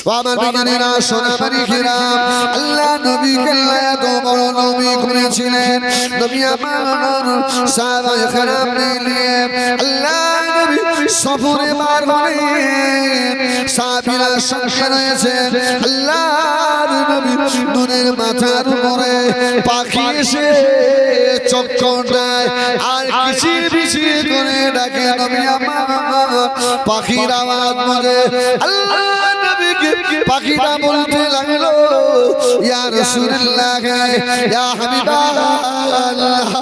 ও আমার বিজ্ঞানীরা সোনামারি কিরাম আল্লাহ নবীকে এত বড় নবী করেছিলেন নবী আমার সাহাবায়ে কেরাম নিয়ে আল্লাহ নবী সফরে বার হলেন সাহাবীরা সঙ্গে রয়েছেন আল্লাহর নবী নূরের মাথার উপরে পাখি এসে চক্কর দেয় আর কিচির বিচির করে ডাকে নবী আমার পাখির আওয়াজ মনে আল্লাহ নবীকে পাখিটা বলতে লাগলো ইয়া রাসূলুল্লাহ ইয়া হাবিবাল্লাহ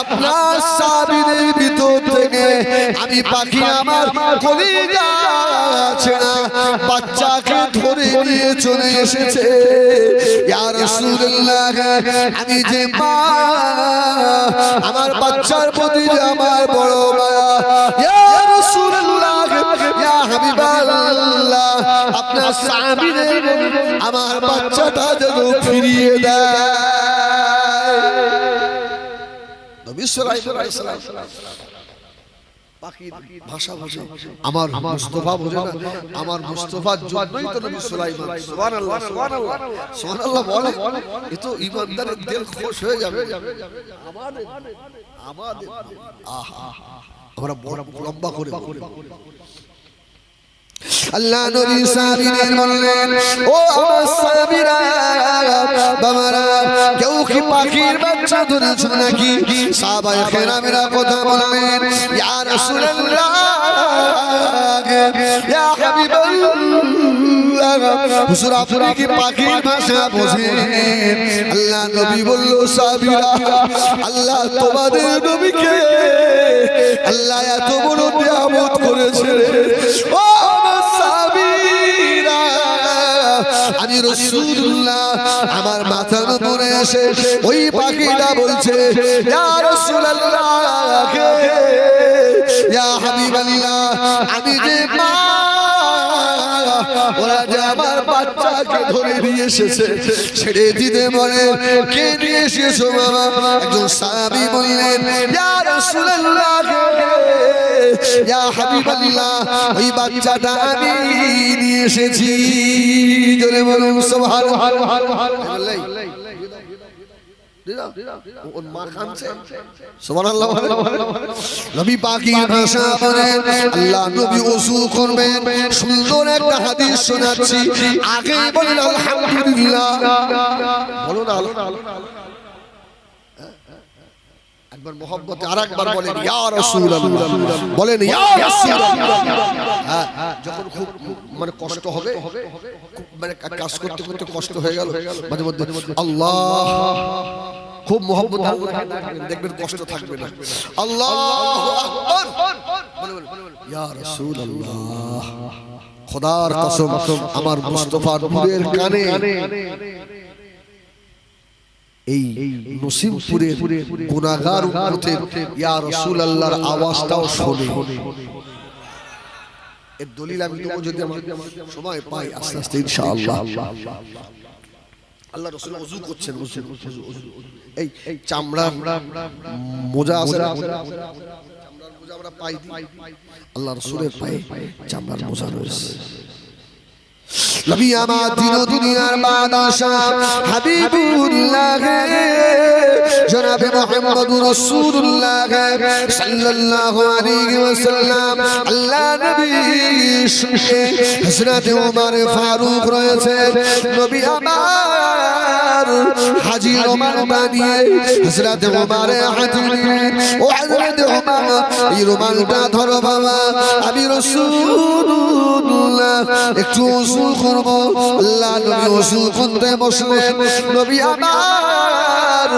আপনার সাবিনের ভিতর থেকে আমি পাখি আমার কলিজা ছেড়া বাচ্চাকে ধরে নিয়ে চলে এসেছে ইয়া রাসূলুল্লাহ আমি যে মা আমার বাচ্চার প্রতি আমার বড় মায়া ইয়া রাসূলুল্লাহ ইয়া হাবিবাল্লাহ আপনার সাহাবীদের আমার বাচ্চাটা যেন ফিরিয়ে দেয় নবী সাল্লাল্লাহু আলাইহি ওয়াসাল্লাম পাখির ভাষা বোঝে আমার মুস্তাফা বোঝে না আমার মুস্তাফার জন্যই তো নবী সুলাইমান সুবহানাল্লাহ সুবহানাল্লাহ সুবহানাল্লাহ বলে এ তো ঈমানদারের দিল খুশ হয়ে যাবে আমাদের আহা আমরা বড় লম্বা করে আল্লাহ নবী সাহাবীদের বললেন ও আমার সাহাবীরা বাবারা কেউ কি পাখির বাচ্চা ধরেছ নাকি সাহাবায়ে কেরামেরা কথা বললেন ইয়া রাসূলুল্লাহ ইয়া হাবিবাল্লাহ হুজুর আপনি কি পাখির ভাষা বোঝেন আল্লাহ নবী বলল সাহাবীরা আল্লাহ তোমাদের নবীকে আল্লাহ এত বড় নিয়ামত করেছে ও আমি রাসূলুল্লাহ আমার মাথার উপরে এসে ওই পাখিটা বলছে ইয়া রাসূলুল্লাহ ইয়া হাবিবাল্লাহ আমি যে মা ওরা যে আমার বাচ্চাকে ধরে নিয়ে এসেছে ছেড়ে দিতে বলে কে নিয়ে এসেছো বাবা একজন সাহাবী বললেন ইয়া রাসূলুল্লাহ ইয়া হাবিবাল্লাহ ওই বাচ্চাটা আমি নিয়ে এসেছি জোরে বলুন সুবহানাল্লাহ নবী পাকের ভাষা বলেন আল্লাহ নবী ওযু করবেন সুন্দর একটা হাদিস শোনাচ্ছি আগে বলেন আলহামদুলিল্লাহ বলো না একবার মোহাম্মতে আরেকবার বলেন ইয়া রাসূলুল্লাহ বলেন ইয়া রাসূলুল্লাহ যখন খুব মানে কষ্ট হবে মানে কাজ করতে করতে কষ্ট হয়ে গেল মাঝে মধ্যে আল্লাহ খুব মোহাম্মত দেখবেন কষ্ট থাকবে না আল্লাহু আকবার বলেন ইয়া রাসূলুল্লাহ খোদার কসম আমার মুস্তাফার নূরের কানে এই নসিমপুরের গুনাহগার উম্মতের ইয়া রাসূলুল্লাহর আওয়াজটাও শোনে এর দলিল আমি দেব যদি আমরা সময় পাই আস্তে আস্তে ইনশাআল্লাহ আল্লাহ রাসূল ওযু করছেন এই চামড়ার মোজা আছে না চামড়ার মোজা আমরা পাই দিই আল্লাহ রাসূলের পায়ে চামড়ার মোজা রয়েছে নবী আমার দিন দুনিয়ার বাদশা হাবিবুল্লাহ জনাবে মুহাম্মদুর রাসূলুল্লাহ সাল্লাল্লাহু আলাইহি ওয়াসাল্লাম আল্লাহ নবী শুনে হযরত ওমর ফারুক রয়েছে নবী আমার হাজী ওমর বানিয়ে হযরত ওমর হাতে দিলেন ও হযরত ওমর এই রুমালটা ধরো বাবা আমি রাসূলুল্লাহ একটু ওযু করব আল্লাহ নবী ওযু করতে বসলেন নবী আমার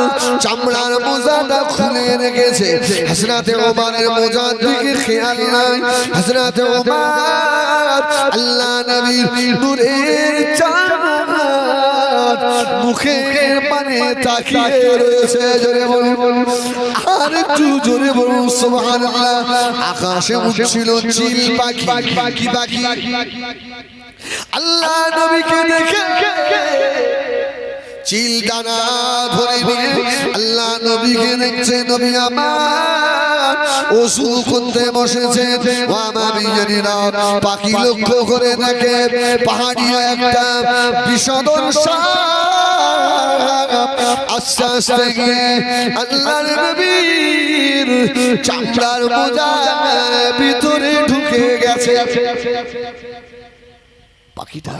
চামড়ার মোজাটা খুলে রেখেছে হযরত ওমরের মোজার দিকে খেয়াল নাই হযরত ওমর আল্লাহ নবীর নূরের চাঁদ মুখের পানে তাকিয়ে রয়েছে জোরে বলুন আর একটু জোরে বলুন সুবহানাল্লাহ আকাশে উড়ছিল চিল পাখি আল্লাহ নবীকে দেখে চিল ডানা ধরে নিয়ে আল্লাহ নবীকে দেখছে নবী আমার ওযু করতে বসেছে। ও আমার বিজনেরা পাখি লক্ষ্য করে দেখে পাহাড়ি একটা বিষদন আস্তে আস্তে গিয়ে আল্লাহর নবীর চামড়ার মোজার ভিতরে ঢুকে গেছে। পাখিটা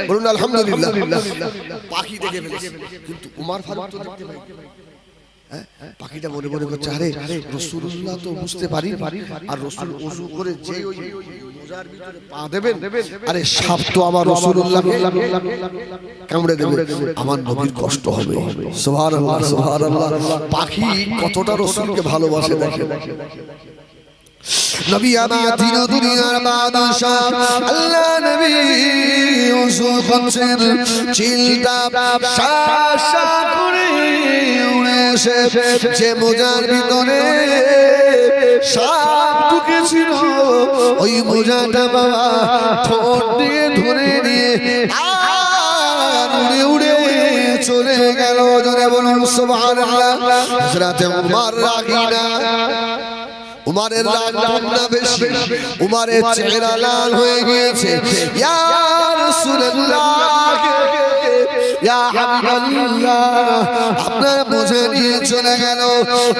বলুন আলহামদুলিল্লাহ। পাখি দেখে ফেলেছে, কিন্তু উমর ফারুক তো দেখতে পাই। পাখিটা মনে মনে করছে, আরে রাসূলুল্লাহ তো বুঝতে পারি, আর রাসূল ওযু করে যে ওই মোজার ভিতরে পা দেবেন, আরে সাপ তো আমার রাসূলুল্লাহকে কামড়ে দেবে, আমার নবীর কষ্ট হবে। সুবহানাল্লাহ সুবহানাল্লাহ। পাখি কতটা রাসূলকে ভালোবাসে দেখে। নবী আমার দিন দুনিয়ার বাদশা আল্লাহ নবী ওযু করছেন, চিলটা শাসা করে উড়ে এসে যে মোজার ভিতরে সাপ ঢুকেছিল ওই মোজাটা বাবা ঠোঁট দিয়ে ধরে নিয়ে আর উড়ে উড়ে চলে গেল। জোরে বলুন সুবহানাল্লাহ। হযরত উমর রাগী না, উমরের রাগ না বেশি, উমরের চেহারা লাল হয়ে গিয়েছে। ইয়া রাসূলুল্লাহ, ইয়া হাবিবাল্লাহ, আপনার বোঝা নিয়ে চলে গেল।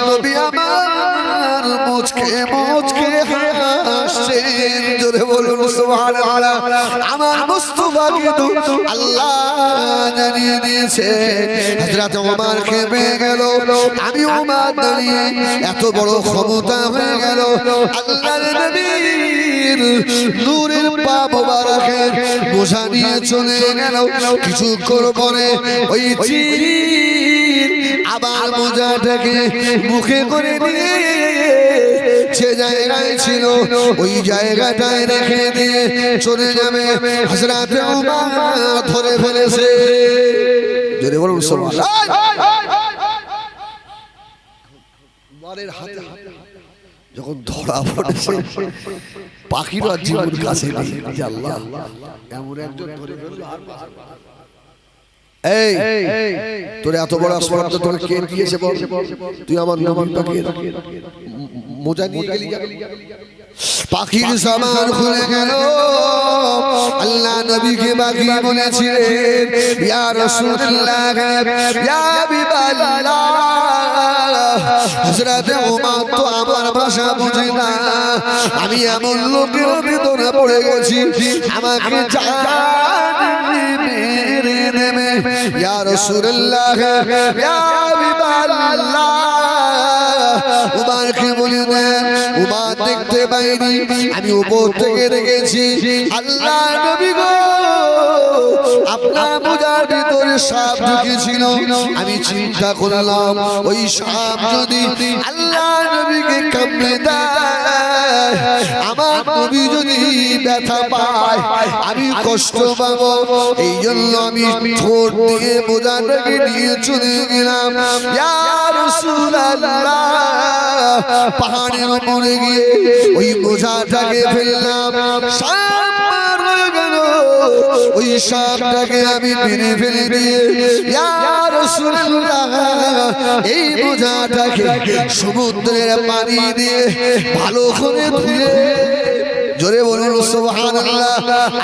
নবী আমার মুচকে মুচকে হাসছেন। জোরে বলুন সুবহানাল্লাহ। আমার মুস্তাফাকে তো আল্লাহ জানিয়ে দিয়েছে। হযরত ওমর খেপে গেল, আমি ওমর দাঁড়িয়ে এত বড় ক্ষমতা হয়ে গেল। আল্লাহর নবীর নূরের পা মোবারকে বোঝা নিয়ে চলে গেল। কিছুক্ষণ পরে ওই চিল আবার মোজাটাকে মুখে করে নিয়ে যে জায়গায় ছিল ওই জায়গাটায় রেখে দিয়ে চলে যাবে। হযরত ওমর ধরে ফেলেছে। জোরে বলুন সুবহানাল্লাহ। উমরের হাতে যখন ধরা পড়েছে, পাখিরা জীবন কাছে নেই। আল্লাহ এমন একজন ধরে ফেললো, আর এই তোর এত বড় আসমান তোর কে দিয়েছে বল? তুই আমার নবীর পাখির মোজা নিয়ে গেলি। পাখির সামান খুলে গেল। আল্লাহ নবীকে পাখি বলেছিলেন, ইয়া রাসূলুল্লাহ, ইয়া হাবিবাল্লাহ। হযরত ওমর তো আমার ভাষা বুঝে না, আমি এমন লোকের ভিতরে পড়ে গেছি, আমাকে মেরে দেবে। ইয়া রাসূলুল্লাহ, ইয়া হাবিবাল্লাহ, উমরকে বলে দেন। উমর দেখতে পাইনি, আমি উপর থেকে দেখেছি। আল্লাহ নবী গো, আপনার মোজার ভিতরে সাপ ঢুকেছিল। আমি চিন্তা করলাম, ওই সাপ যদি আল্লাহ নবীকে কামড়ে দেয়, আমার নবী যদি ব্যথা পায়, আমি কষ্ট পাবো। এই জন্য আমি ঠোঁট দিয়ে মোজাটাকে নিয়ে চলে গেলাম। ইয়া রাসূলুল্লাহ, পাহাড়ের উপরে গিয়ে ওই মোজাটাকে ফেললাম। সাপ মার হয়ে গেল, ওই সাপটাকে আমি মেরে ফেলে দিয়ে ইয়া রাসূলুল্লাহ, এই মোজাটাকে সমুদ্রের পানি দিয়ে ভালো করে ধুয়ে, জোরে বলুন সুবহানাল্লাহ।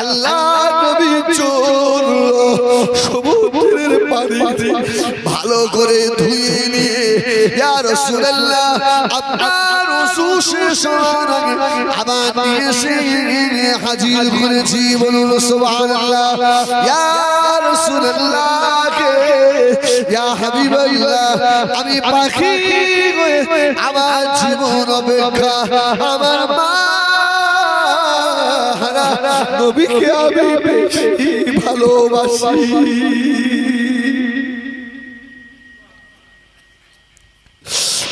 আল্লাহ নবী চলল সমুদ্রের পানি দিয়ে ভালো করে ধুয়ে নিয়ে, ইয়া রাসূলুল্লাহ, আপনার ওযু শেষ হওয়ার আগে আবার নিয়ে এসে হাজির করেছি। বলুন সুবহানাল্লাহ। ইয়া রাসূলুল্লাহ, ইয়া হাবিবাল্লাহ, আমি পাখি হয়ে আমার জীবন অপেক্ষা আমার মা নবীকে আমি বেশি ভালোবাসি।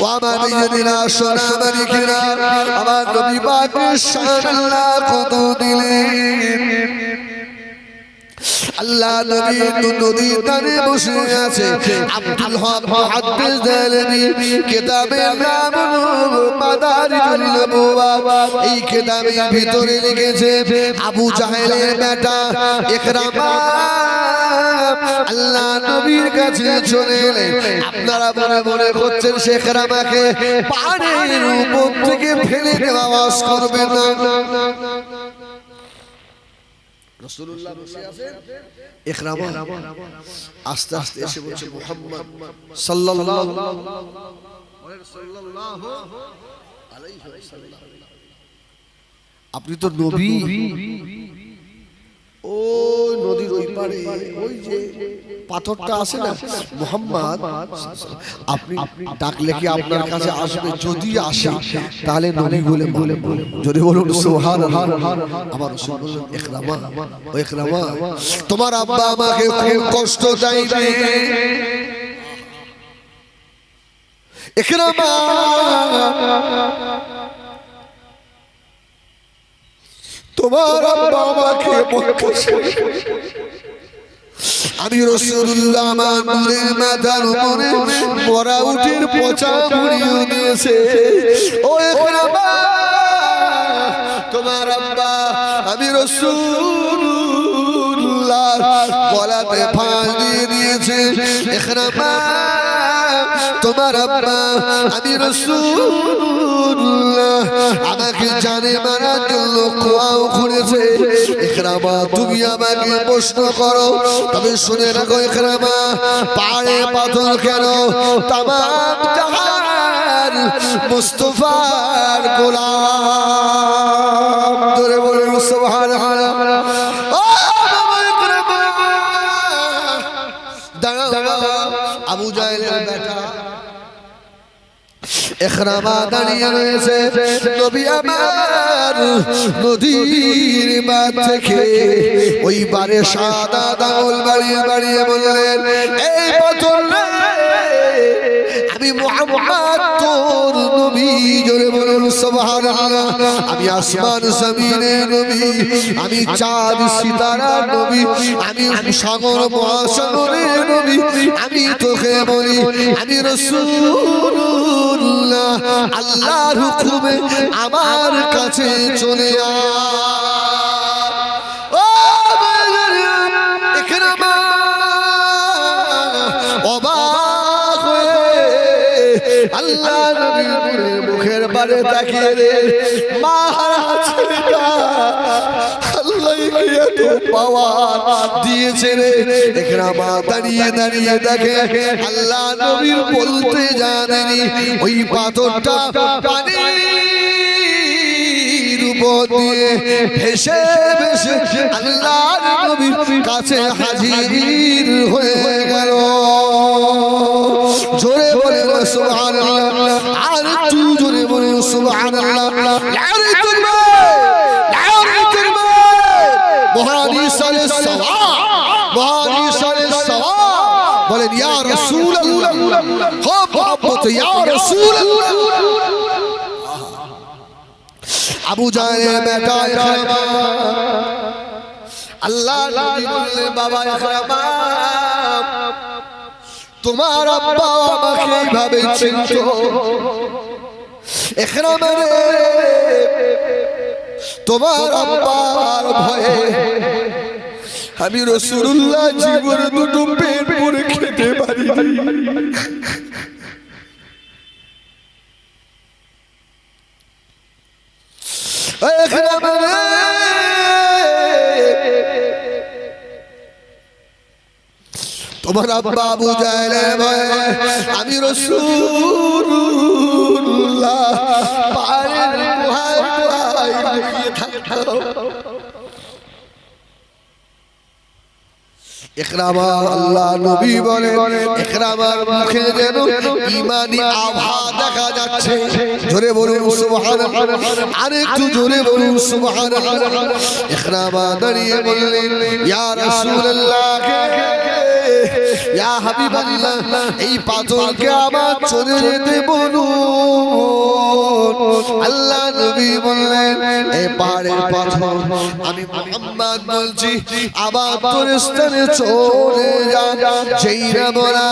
ও আমার বিজনেরা, সোনা মানিকেরা, আমার নবী পাকের শান আল্লাহ কত দিলেন। আল্লাহ নবী নদীর তীরে বসে আছে আব্দুল হক মুহাদ্দিস দেলবি কিতাবের নাম মাদারিজুন নবুওয়া এই কিতাবের ভিতরে লিখেছে আবু জাহেলের বেটা ইকরামা আল্লাহ নবীর কাছে চলে এলেন আপনারা মনে মনে করছেন সে ইকরামাকে পানির উপর থেকে ফেলে দেওয়া আওয়াজ করবে না রাসূলুল্লাহ বসে আছেন ইকরামা আস্তে আস্তে এসে বলছে মুহাম্মদ সাল্লাল্লাহু আলাইহি ওয়াসাল্লাম আপনি তো নবী ওই নদীর ওই পারে ওই যে পাথরটা আছে না মুহাম্মদ আপনি ডাকলে কি আপনার কাছে আসবে যদি আসে তাহলে নবী বলে যদি বলুন সুবহানাল্লাহ আমার রাসূল বললেন ইকরামা ও ইকরামা তোমার আব্বা আমাকে খুব কষ্ট দেয় ইকরামা তোমার আব্বা আমাকে আমি রাসূলুল্লাহ আমার নূরের মাথার উপরে মরা উটের পচা মুড়িয়ে দিয়েছে ও ইকরামা তোমার আব্বা আমি রাসূলুল্লাহ গলাতে ফাঁস দিয়ে দিয়েছে ইকরামা তোমার আব্বা আমি রাসূলুল্লাহ আমাকে জানে মারার জন্য কুয়াও খুঁড়েছে ইকরামা তুমি আমাকে প্রশ্ন করো তবে শুনে রাখো ইকরামা পাহাড়ে পাথর কেন তামাম জাহান মুস্তাফার গোলাম ধরে বলুন সুবহানাল্লাহ ও বাবা ইকরামা দাঁড়াও আবু জাহেলের বেটা ইকরামা দাঁড়িয়ে রয়েছে নবী আমার নদীর মাঝ থেকে ওই বারে সাদা দাউল বাড়িয়ে বাড়িয়ে বললেন এই পাথর আমি মুহাম্মদ তোর নবী জোরে বলুন সুবহানাল্লাহ আমি আসমান জমিনের নবী আমি চাঁদ সিতারার নবী আমি সাগর মহাসাগরের নবী আমি তোকে বলি আমি রাসূলুল্লাহ আল্লাহর হুকুমে আমার কাছে চলে আয় ও ইকরামা অবাক হয়ে আল্লাহ নবীর মুখের বারে তাকিয়ে রে মহারাজ আল্লাহ কি এত পাওয়ার দিয়েছে রে ইকরামা দাঁড়িয়ে দাঁড়িয়ে দেখে আল্লাহ নবীর বলতে জানেনি ওই পাথরটা পানির উপর দিয়ে ভেসে ভেসে আল্লাহর নবীর কাছে হাজির হয়ে গেল জোরে বলে সুবহানাল্লাহ আর একটু জোরে বলে সুবহানাল্লাহ নারে তাকবীর মহানিসারে সওয়াব মহানিসারে সওয়াব বলেন ইয়া রাসূলুল্লাহ খুব মহব্বত ইয়া রাসূলুল্লাহ আবু জাহেলের বেটা ইকরামা আল্লাহ নবী বললেন বাবা ইকরামা তোমার আব্বা আমাকে এইভাবে চিনতো ইকরামা রে তোমার আব্বার ভয়ে আমি রাসূলুল্লাহ জীবনে দুটো পেট ভরে খেতে পারি ইকরামা রে তোমার আব্বা আবু জাহেলের ভয়ে আমি রাসূলুল্লাহ পাহাড়ের গুহায় লুকিয়ে থাকতাম ইকরামা আল্লাহ নবী বলে ইকরামার মুখে যেন ঈমানি আভা দেখা যাচ্ছে জোরে বলুন সুবহানাল্লাহ আরেকটু জোরে বলুন সুবহানাল্লাহ ইকরামা দাঁড়িয়ে বললেন ইয়া রাসূলুল্লাহ ইয়া হাবিবাল্লাহ এই পাথরকে আমার চলে যেতে বলুন আল্লাহ নবী বললেন এই পাহাড়ের পাথর আমি মুহাম্মদ বলছি আবার তোর স্থানে চলে যা যেই না বলা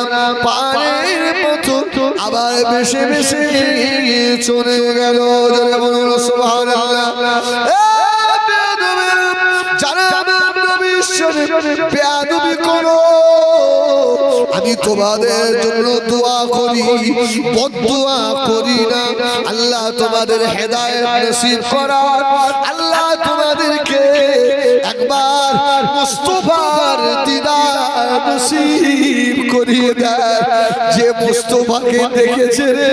পাহাড়ের পাথর আবার বেশে বেশে চলে গেল জোরে বলুন সুবহানাল্লাহ যারা নবীর সাথে বেয়াদবি করো আমি তোমাদের জন্য দোয়া করি বদদুয়া করি না আল্লাহ তোমাদের হেদায়েত নসিব করার আল্লাহ তোমাদেরকে একবার মুস্তাফার দিদার নসিব করিয়ে দেয় যে মুস্তাফাকে দেখেছে রে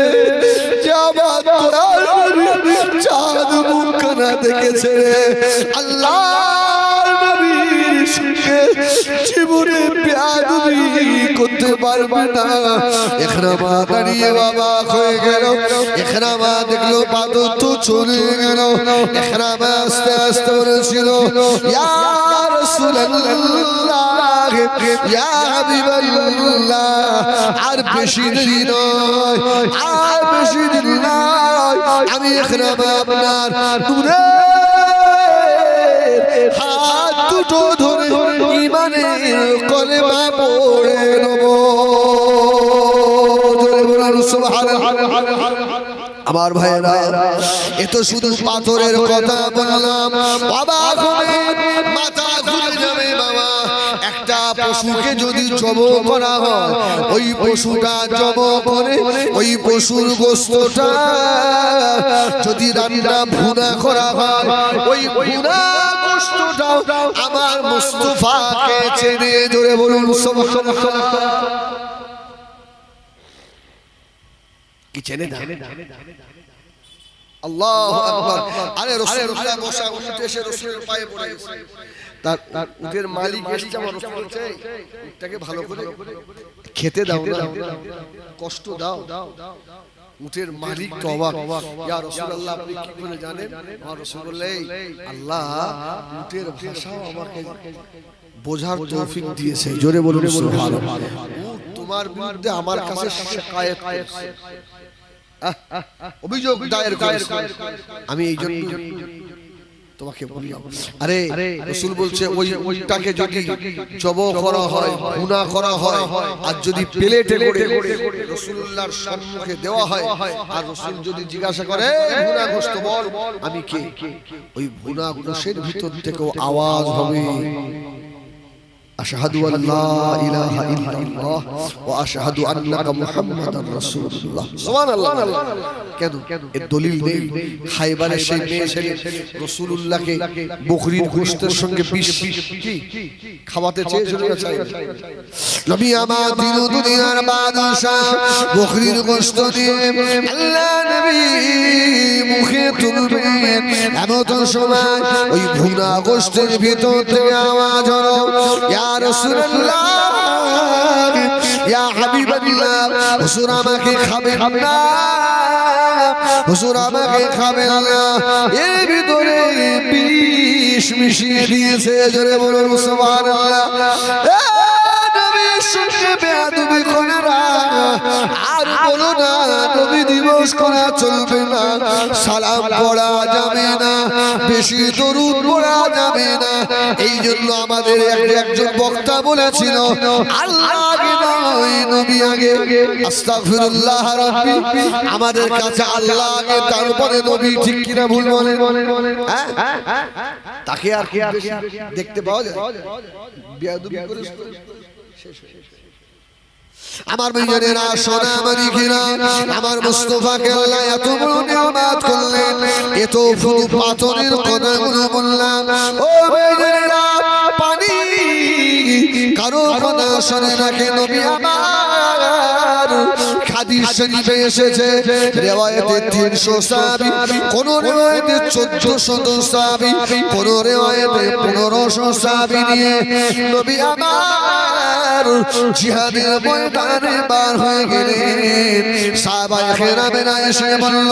যে আমার কোরআন চাঁদ মুখখানা দেখেছে রে আল্লাহ জীবনে বেয়াদবি করতে পারবে না ইকরামা দাঁড়িয়ে বাবা হয়ে গেল ইকরামা দেখলো পাথর তো চলে গেল ইকরামা আস্তে আস্তে বলেছিল ইয়া রাসূলুল্লাহ ইয়া হাবিবাল্লাহ আর বেশি দেরি নয় আর বেশি দেরি নয় আমি ইকরামা আপনার হাত দুটো ধরে ঈমানের কলেমা পড়ে নেব জোরে বলুন সুবহানাল্লাহ আমার ভাইরা এত শুধু পাথরের কথা বললাম বাবা ঘুরে মাথা ঘুরে যাবে বাবা একটা পশুকে যদি জবাই করা হয় ওই পশুটা জবাই করে ওই পশুর গোশতটা যদি রান্না ভুনা করা হয় ওই ভুনা গোশতটা আমার মুস্তাফাকে চেনে জোরে বলুন সুবহানাল্লাহ কি চেনে না আল্লাহু আকবার আরে রাসূলুল্লাহ বসা উঠে এসে রাসূলের পায়ে পড়ে গেছে তার উটের মালিক এসে আমার রাসূল বলছে উটটাকে ভালো করে খেতে দাও না কষ্ট দাও উটের মালিক তো অবাক ইয়া রাসূলুল্লাহ আপনি কি করে জানেন আমার রাসূল বললেন আল্লাহ উটের ভাষাও আমাকে বোঝার তৌফিক দিয়েছে জোরে বলুন সুবহানাল্লাহ উট তোমার বিরুদ্ধে আমার কাছে শিকায়েত করেছে অভিযোগ দায়ের করেছে আমি এই জন্য তোমাকে বললাম আরে রাসূল বলছে ওই উটটাকে যদি জবাই করা হয় গুনাহ করা হয় আর যদি প্লেটে করে রাসূলুল্লাহর সম্মুখে দেওয়া হয় আর রাসূল যদি জিজ্ঞাসা করে গুনাহ গোশত বল আমি কে ওই গুনাহ গোশের ভিতর থেকে আওয়াজ হবে আশহাদু আল্লা ইলাহা ইল্লাল্লাহ ওয়া আশহাদু আন্নাকা মুহাম্মাদার রাসূলুল্লাহ সুবহানাল্লাহ কেন এর দলিল নেই খায়বারের সেই মেয়ে ছেলে রাসূলুল্লাহকে বকরির গোশতের সঙ্গে বিষ খাওয়াতে চেয়েছিল না চাই নবী আমার দিন দুনিয়ার বাদশা বকরির গোশত দিয়ে আল্লাহ নবী মুখে তুলবেন এমন সময় ওই ভুনা গোশতের ভিতর থেকে আওয়াজ হলো ইয়া রাসূলুল্লাহ ইয়া হাবিবাল্লাহ হুজুর আমাকে খাবেন না হুজুর আমাকে খাবেন না এর ভিতরে বিষ মিশিয়ে দিয়েছে জোরে বলুন সুবহানাল্লাহ নবীর সঙ্গে বেয়াদবি করে না আর বলো না নবী দিবস করা চলবে না সালাম পড়া যাবে না বেশি দরুদ পড়া যাবে না এই জন্য আমাদের একজন বক্তা বলেছিল আল্লাহ আগে নয় নবী আগে আস্তাগফিরুল্লাহ রাব্বি আমাদের কাছে আল্লাহ আগে তারপরে নবী ঠিক কিনা ভুল বলেন হ্যাঁ তাকে আর দেখতে পাওয়া যায় বেয়াদবি করে আমার ভাইয়েরা সোনা মানিকেরা আমার মুস্তাফাকে আল্লাহ এত বড় নিয়ামত করলেন এত ফুল পাথরের কথাগুলো বললাম ও ভাইয়েরা পানি কারো কথা শুনে রাখে নবী আমার হাদিস শরীফে এসেছে রিওয়ায়াতে 300 সাহাবী, কোন রিওয়ায়াতে 1400 সাহাবী, কোন রিওয়ায়াতে 1500 সাহাবী নিয়ে নবী আমার জিহাদের ময়দানে বার হয়ে গেলেন। সাহাবায়ে কেরামেরা এসে বলল,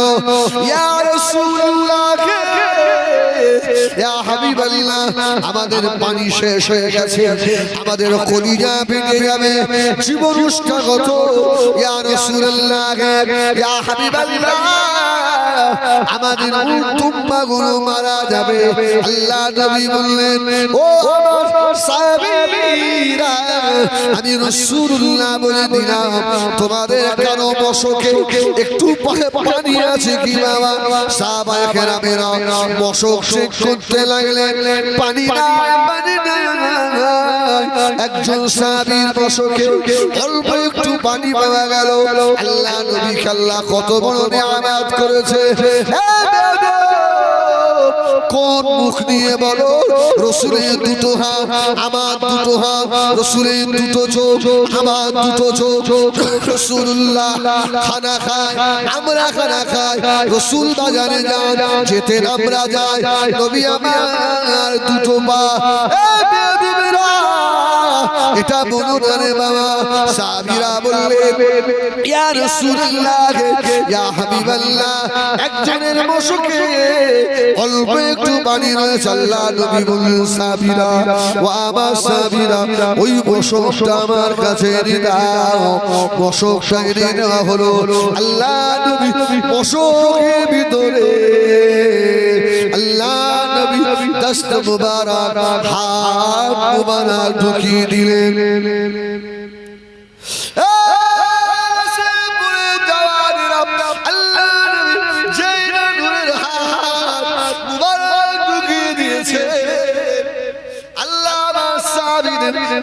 ইয়া রাসূলুল্লাহ, ইয়া হাবিবাল্লাহ, আমাদের পানি শেষ হয়ে গেছে, আমাদের কলিজা ভেঙে যাবে, জীবন উষ্ণাগত। ইয়া রাসূলুল্লাহ, ইয়া হাবিবাল্লাহ, আমাদের উম্মাগুলো মারা যাবে। আল্লাহ নবী বললেন, ও আমার সাহাবীরা, আমি রাসূলুল্লাহ বলে দিলাম, তোমাদের কারো মশকে একটু পানি আছে কি বাবা? সাহাবায়ে কেরামেরা মশক চেক করতে লাগলেন, পানি নাই, পানি নাই। একজন সাহাবীর মশকে অল্প একটু পানি পাওয়া গেল। আল্লাহ নবী আল্লাহ কত বড় নিয়ামত করেছে। কোন মুখ নিয়ে বলো? রাসূলের দুটো হাত, আমার দুটো হাত, রাসূলের দুটো চোখ, আমার দুটো চোখ। রাসূলুল্লাহ খানা খায়, আমরা খানা খাই। রাসূল বাজারে যান, যেতেন আমরা যাই। নবী আমার দুটো পা। এটা বলুন রে বাবা। সাহাবীরা বললেন, ইয়া রাসূলুল্লাহ, ইয়া হাবিবাল্লাহ, একজনের মশকে অল্প একটু পানি রয়েছে। আল্লাহ নবী বললেন, সাহাবীরা, ও আমার সাহাবীরা, ওই মশকটা আমার কাছে এনে দাও। মশকটা এনে নেওয়া হলো। আল্লাহ নবী মশকের ভিতরে আল্লাহ নবী দস্ত মুবারক, হাত মুবারক ঢুকিয়ে দিলেন।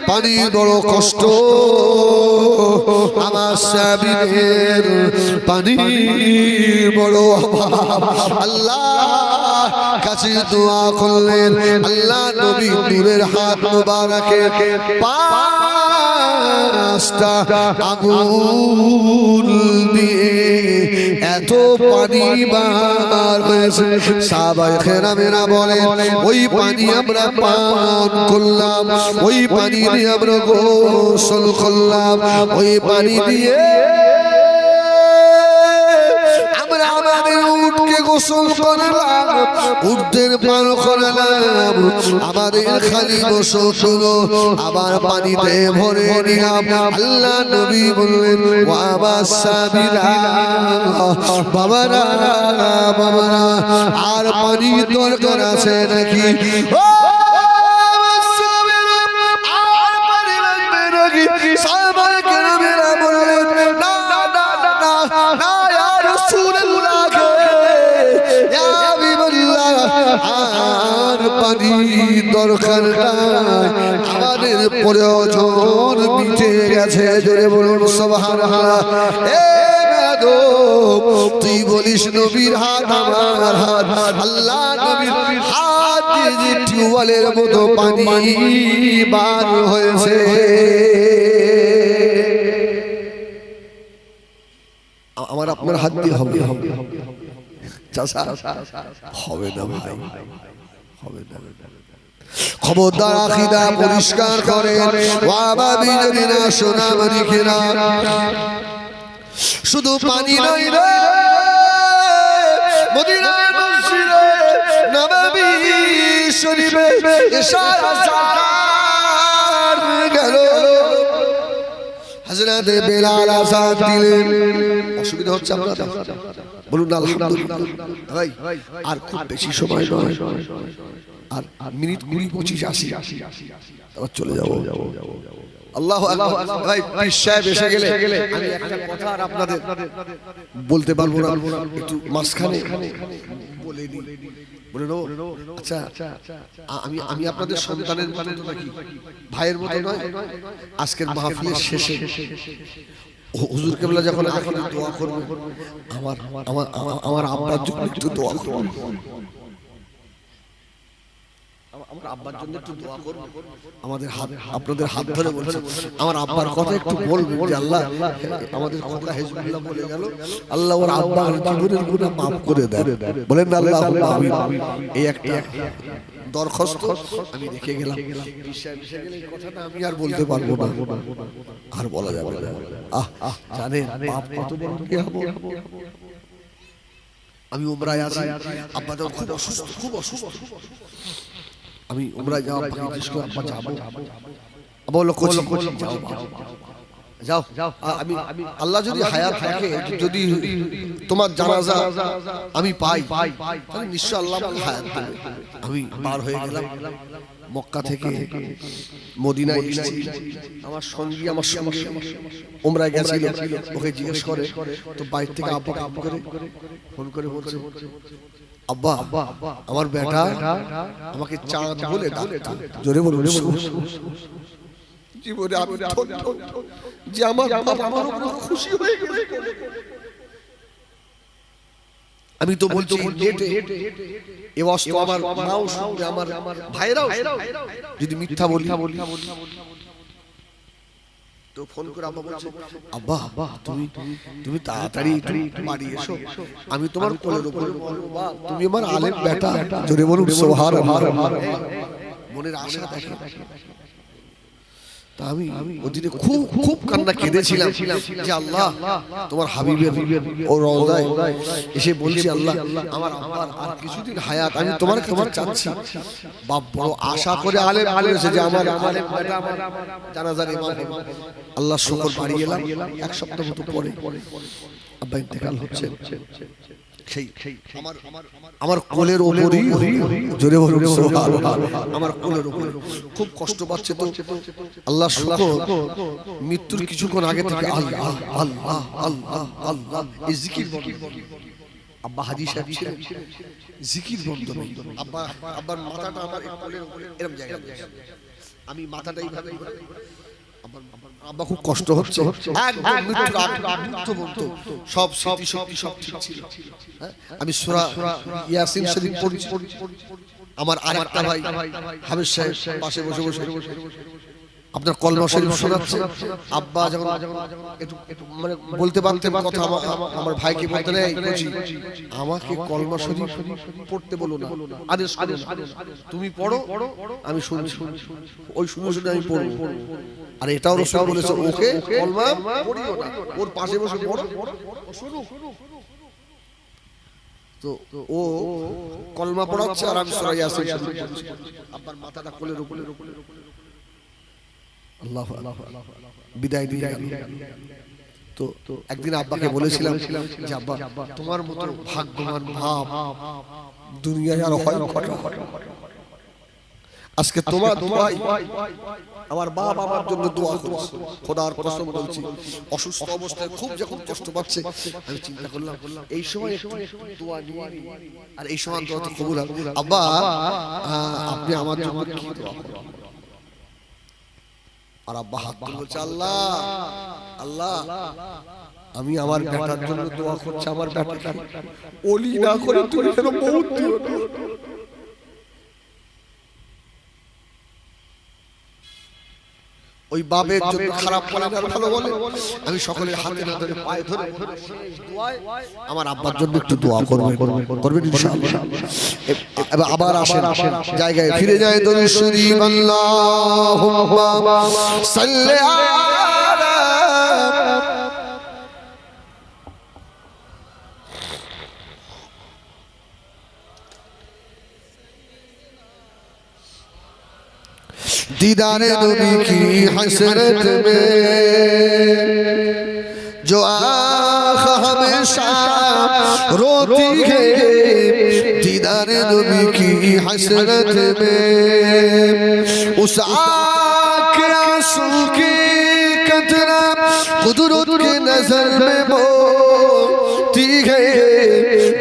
পানি বড় কষ্ট, আমার সাহাবীদের পানি বড় অভাব। আল্লাহ কাছে দোয়া করলেন। আল্লাহ নবী নূরের হাত মুবারকে পাঁচটা আগুন দিয়ে এত পানি বার হয়েছে। সাহাবায়ে কেরামেরা বলেন, ওই পানি আমরা পান করলাম, ওই পানি দিয়ে আমরা গোসল করলাম, ওই পানি দিয়ে আমরা আমাদের উটকে গোসল করলাম, উটদের পান করলাম, আমাদের খালি গোসল হলো, আবার পানিতে ভরে নিলাম। আল্লাহ নবী বললেন, ও আমার সাহাবীরা, বাবারা বাবারা, আর পানি দরকার আছে নাকি? সাহাবায়ে কেরামেরা বললেন, না না না না, ইয়া রাসূলুল্লাহ, ইয়া হাবিবাল্লাহ, আর পানি দরকার নাই, আমাদের প্রয়োজন মিটে গেছে। জোরে বলুন সুবহানাল্লাহ। তুই বলিস নবীর হাত আমার হাত, আল্লাহ নবীর হাত দিয়ে টিউবওয়েলের মতো পানি বার হয়েছে। আমার আপনার হাত দিয়ে হবে চাচা? হবে না ভাই, হবে না। খবরদার আকীদা পরিষ্কার করেন। ওয়াবাবিনা সোনামণিকেরা, শুধু পানি নয় রে, মদিনার মসজিদে নববী শরীফে ইশার আযান গেল। হযরত বেলাল আযান দিলেন। অসুবিধা হচ্ছে আপনাদের? বলুন আলহামদুলিল্লাহ। ভাই আর খুব বেশি সময় নয়, আর মিনিট 20-25 আসি, তারপর চলে যাব। আল্লাহু আকবার। ভাই পীর সাহেব এসে গেলে আমি একটা কথা আর আপনাদের বলতে পারবো না, একটু মাঝখানে বলে দিই, বলে নেব। আচ্ছা, আমি আপনাদের সন্তানের মতো নাকি, ভাইয়ের মতো নয়? আজকের মাহফিলের শেষে হুজুর কেবলা যখন আখিরে দোয়া করবে, আমার আব্বার জন্য একটু দোয়া করবেন। আমার আব্বার জন্য একটু দোয়া করবেন আমাদের হাত আপনাদের হাত ধরে বলছি আমার আব্বার কথা একটু বলবেন যে আল্লাহ আমাদের কথা হিজবুল্লাহ বলে গেল আল্লাহ ওর আব্বার জীবনের গুনাহ maaf করে দেন বলেন না আল্লাহুম্মা আমিন এই একটা দরখাস্ত আমি রেখে গেলাম বিষয় গেলে এই কথাটা আমি আর বলতে পারবো না আর বলা যাবে না জানেন বাপ কত বড় কি হবে আমি উমরায় আছি আব্বা তো খুব অসুস্থ আমি উমরায় যাওয়া জিজ্ঞেস করে আব্বা যাবো আব্বা বলল কোচি যাও আমি আল্লাহ যদি হায়াত রাখে যদি তোমার জানাজা আমি পাই তাহলে নিশ্চয় আল্লাহ আমাকে হায়াত দেবে আমি পার হয়ে গেলাম মক্কা থেকে মদিনায় এসেছি আমার সঙ্গী আমার সঙ্গে উমরায় গেছিল ওকে জিজ্ঞেস করে তো বাইরে থেকে আব্বা ফোন করে বলছে আব্বা আমার বেটা আমাকে চাঁদ বলে ডাকতো জোরে বলুন জীবনে আমি যে আমার বাবা আমার উপর খুশি হয়ে গেছে আমি তো বলছি ডেটে এ অস্ত্র আমার মাও শুনবে আমার ভাইরাও যদি মিথ্যা বলি তো ফোন করে আব্বা বলছে আব্বা তুমি তাড়াতাড়ি বাড়ি এসো আমি তোমার কোলের উপরে বলবো তুমি আমার আলেম বেটা জোরে বলুন সুবহানাল্লাহ মনের আশা দেখে তা আমি ওদিনে খুব কান্না কেঁদেছিলাম যে আল্লাহ তোমার হাবিবের ও রওজায় এসে বলছি আল্লাহ আমার আব্বার আর কিছুদিন হায়াত আমি তোমার চাচ্ছি বাপ বড় আশা করে আলেম বলেছে যে আমার আলেম বেটা আমার জানাজার ইমাম হবে আল্লাহ শুকর বাড়ি এলাম এক সপ্তাহ মতো পরে আব্বা ইন্তেকাল হচ্ছে সেই আমার কোলের উপরেই জোরে বলুন সুবহানাল্লাহ আমার কোলের উপরে খুব কষ্ট পাচ্ছে তো আল্লাহ শুকর মৃত্যুর কিছুক্ষণ আগে থেকে আল্লাহ আল্লাহ আল্লাহ আল্লাহ এই জিকির আব্বা হাজী সাহেব ছিলেন জিকির বন্ধ নেই আব্বার মাথাটা আমার কোলের উপরে এরকম জায়গা আমি মাথাটা এইভাবে আব্বা খুব কষ্ট হচ্ছে একদম মৃত্যুর আগে বলতো সব স্মৃতি সব ঠিক ছিল আমি সূরা ইয়াসিন শরীফ পড়ছি আমার আরেকটা ভাই হাবিব সাহেব পাশে বসে আপনার কলমা শরীফ শোনাচ্ছে আব্বা যখন একটু মানে বলতে পারতেন কথা আমার ভাইকে বলতে নেই আমাকে কলমা শরীফ পড়তে বলো না আদেশ তুমি পড়ো আমি শুনছি ওই শুনে আমি পড়বো আর এটাও রাসূল বলেছে ওকে কলমা পড়িও না ওর পাশে বসে পড়ো শুনো তো ও কলমা পড়াচ্ছে আর আমি সূরা ইয়াসিন পড়ছি আব্বার মাথাটা কোলের উপরে আল্লাহু আকবার বিদায় দিয়ে তো একদিন আব্বাকে বলেছিলাম যে আব্বা তোমার মতো ভাগ্যবান বাপ দুনিয়ায় আর হয় কটা আজকে তোমার ভাই আমার বাপ আমার জন্য দোয়া করছে খোদার কসম বলছি অসুস্থ অবস্থায় খুব যখন কষ্ট পাচ্ছে আমি চিন্তা করলাম এই সময় দোয়া নিয়ে আর এই সময় দোয়া তো কবুল হবে আব্বা আপনি আমার জন্য কি দোয়া করবেন আর আব্বা হাত তুলে বলছে আল্লাহ আল্লাহ আমি আমার বেটার জন্য দোয়া করছি আমার বেটাকে ওলি না করে তুমি যেন মউত দিও না ওই বাবের জন্য খারাপ বলে না ভালো বলে আমি সকলের হাতে না ধরে পায়ে ধরে দোয়ায় আমার আব্বার জন্য একটু দোয়া করবেন ইনশাআল্লাহ এবার আবার আসেন জায়গায় ফিরে যায় দরুদ শরীফ আল্লাহুম্মা সাল্লি আলা दीदार नबी की हसरत में जो आँख हमेशा रोती है दीदार नबी की हसरत में उस आँख के आंसू की कतरा कुदरत की नजर में मोती है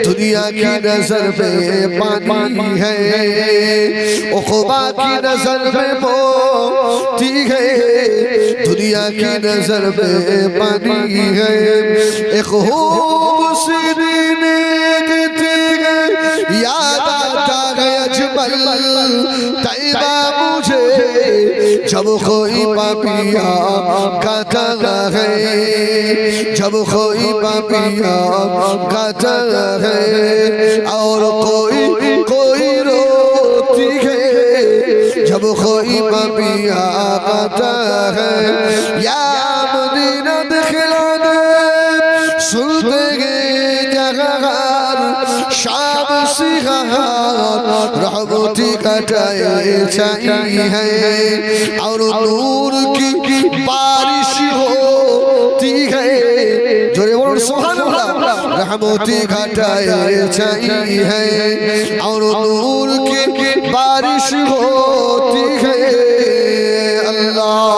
दुनिया की नजर में पानी है उक़बा की नजर में मोती है दुनिया की नजर में पानी है एक खूबसूरती ने याद आता है अजमा पल तैबा मुझे जब कोई पापिया कहता है जब कोई पापिया कहता है और कोई रोती है जब कोई पापिया कहता है या मदीना दिखला दे सुनते शाम सिहार रहमती कटाए चाहिए है और नूर की बारिश होती है जोरे बोलो सुभान अल्लाह रहमती कटाए चाहिए है और नूर की बारिश होती है अल्लाह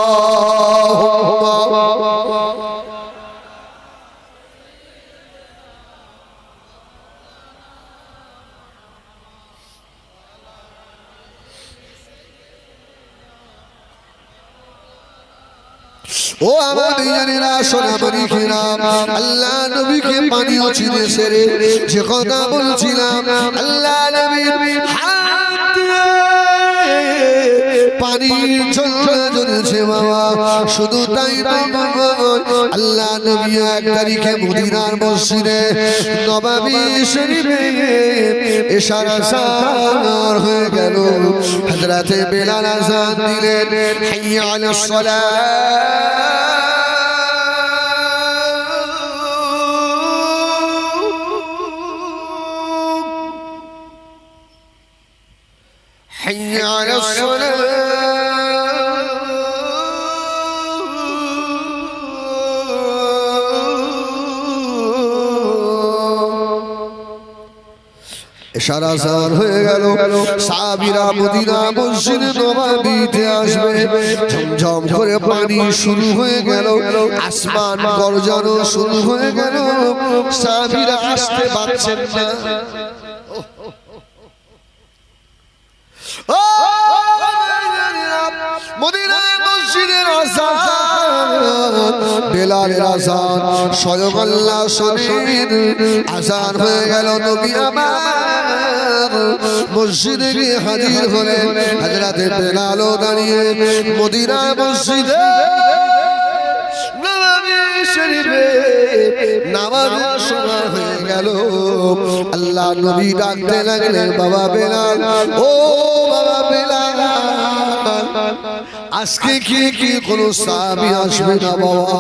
ओ आमादियानिरा सोनामणि किराम अल्लाह नबी के पानियों छिने सेरे जे কথা বলছিলাম আল্লাহ নবী হাত পানি ঝরছে বাবা শুধু তাই বাবা আল্লাহ নবী এক তারিখে মদিনার মসজিদে নববী শরীফে ইশারা সার হয়ে গেল হযরতে বেলাল আযান দিলেন হাইয়া আলাস সালাত حي على الصلاة इशारा जार हो गलो साबिरा मदीना मस्जिद नबवीते आसबे झमझम करे पानी शुरू हो गलो आसमान गरजानो शुरू हो गलो साबिरा आसते पारछेन ना मदीना मस्जिदेर आजान बेलालेर आजान स्वयं आल्लाह शरीर आजान হয়ে গেল নবী আমার মসজিদে গিয়ে হাজির হলেন হযরত বেলালও দাঁড়িয়ে মদিনা মসজিদে নববী শরীফে নামাজ সময় হয়ে গেল আল্লাহ নবী ডাকতে লাগলেন বাবা বেলাল ও বাবা বেলাল আজকে কি কোন সাহাবী আসবে না বাবা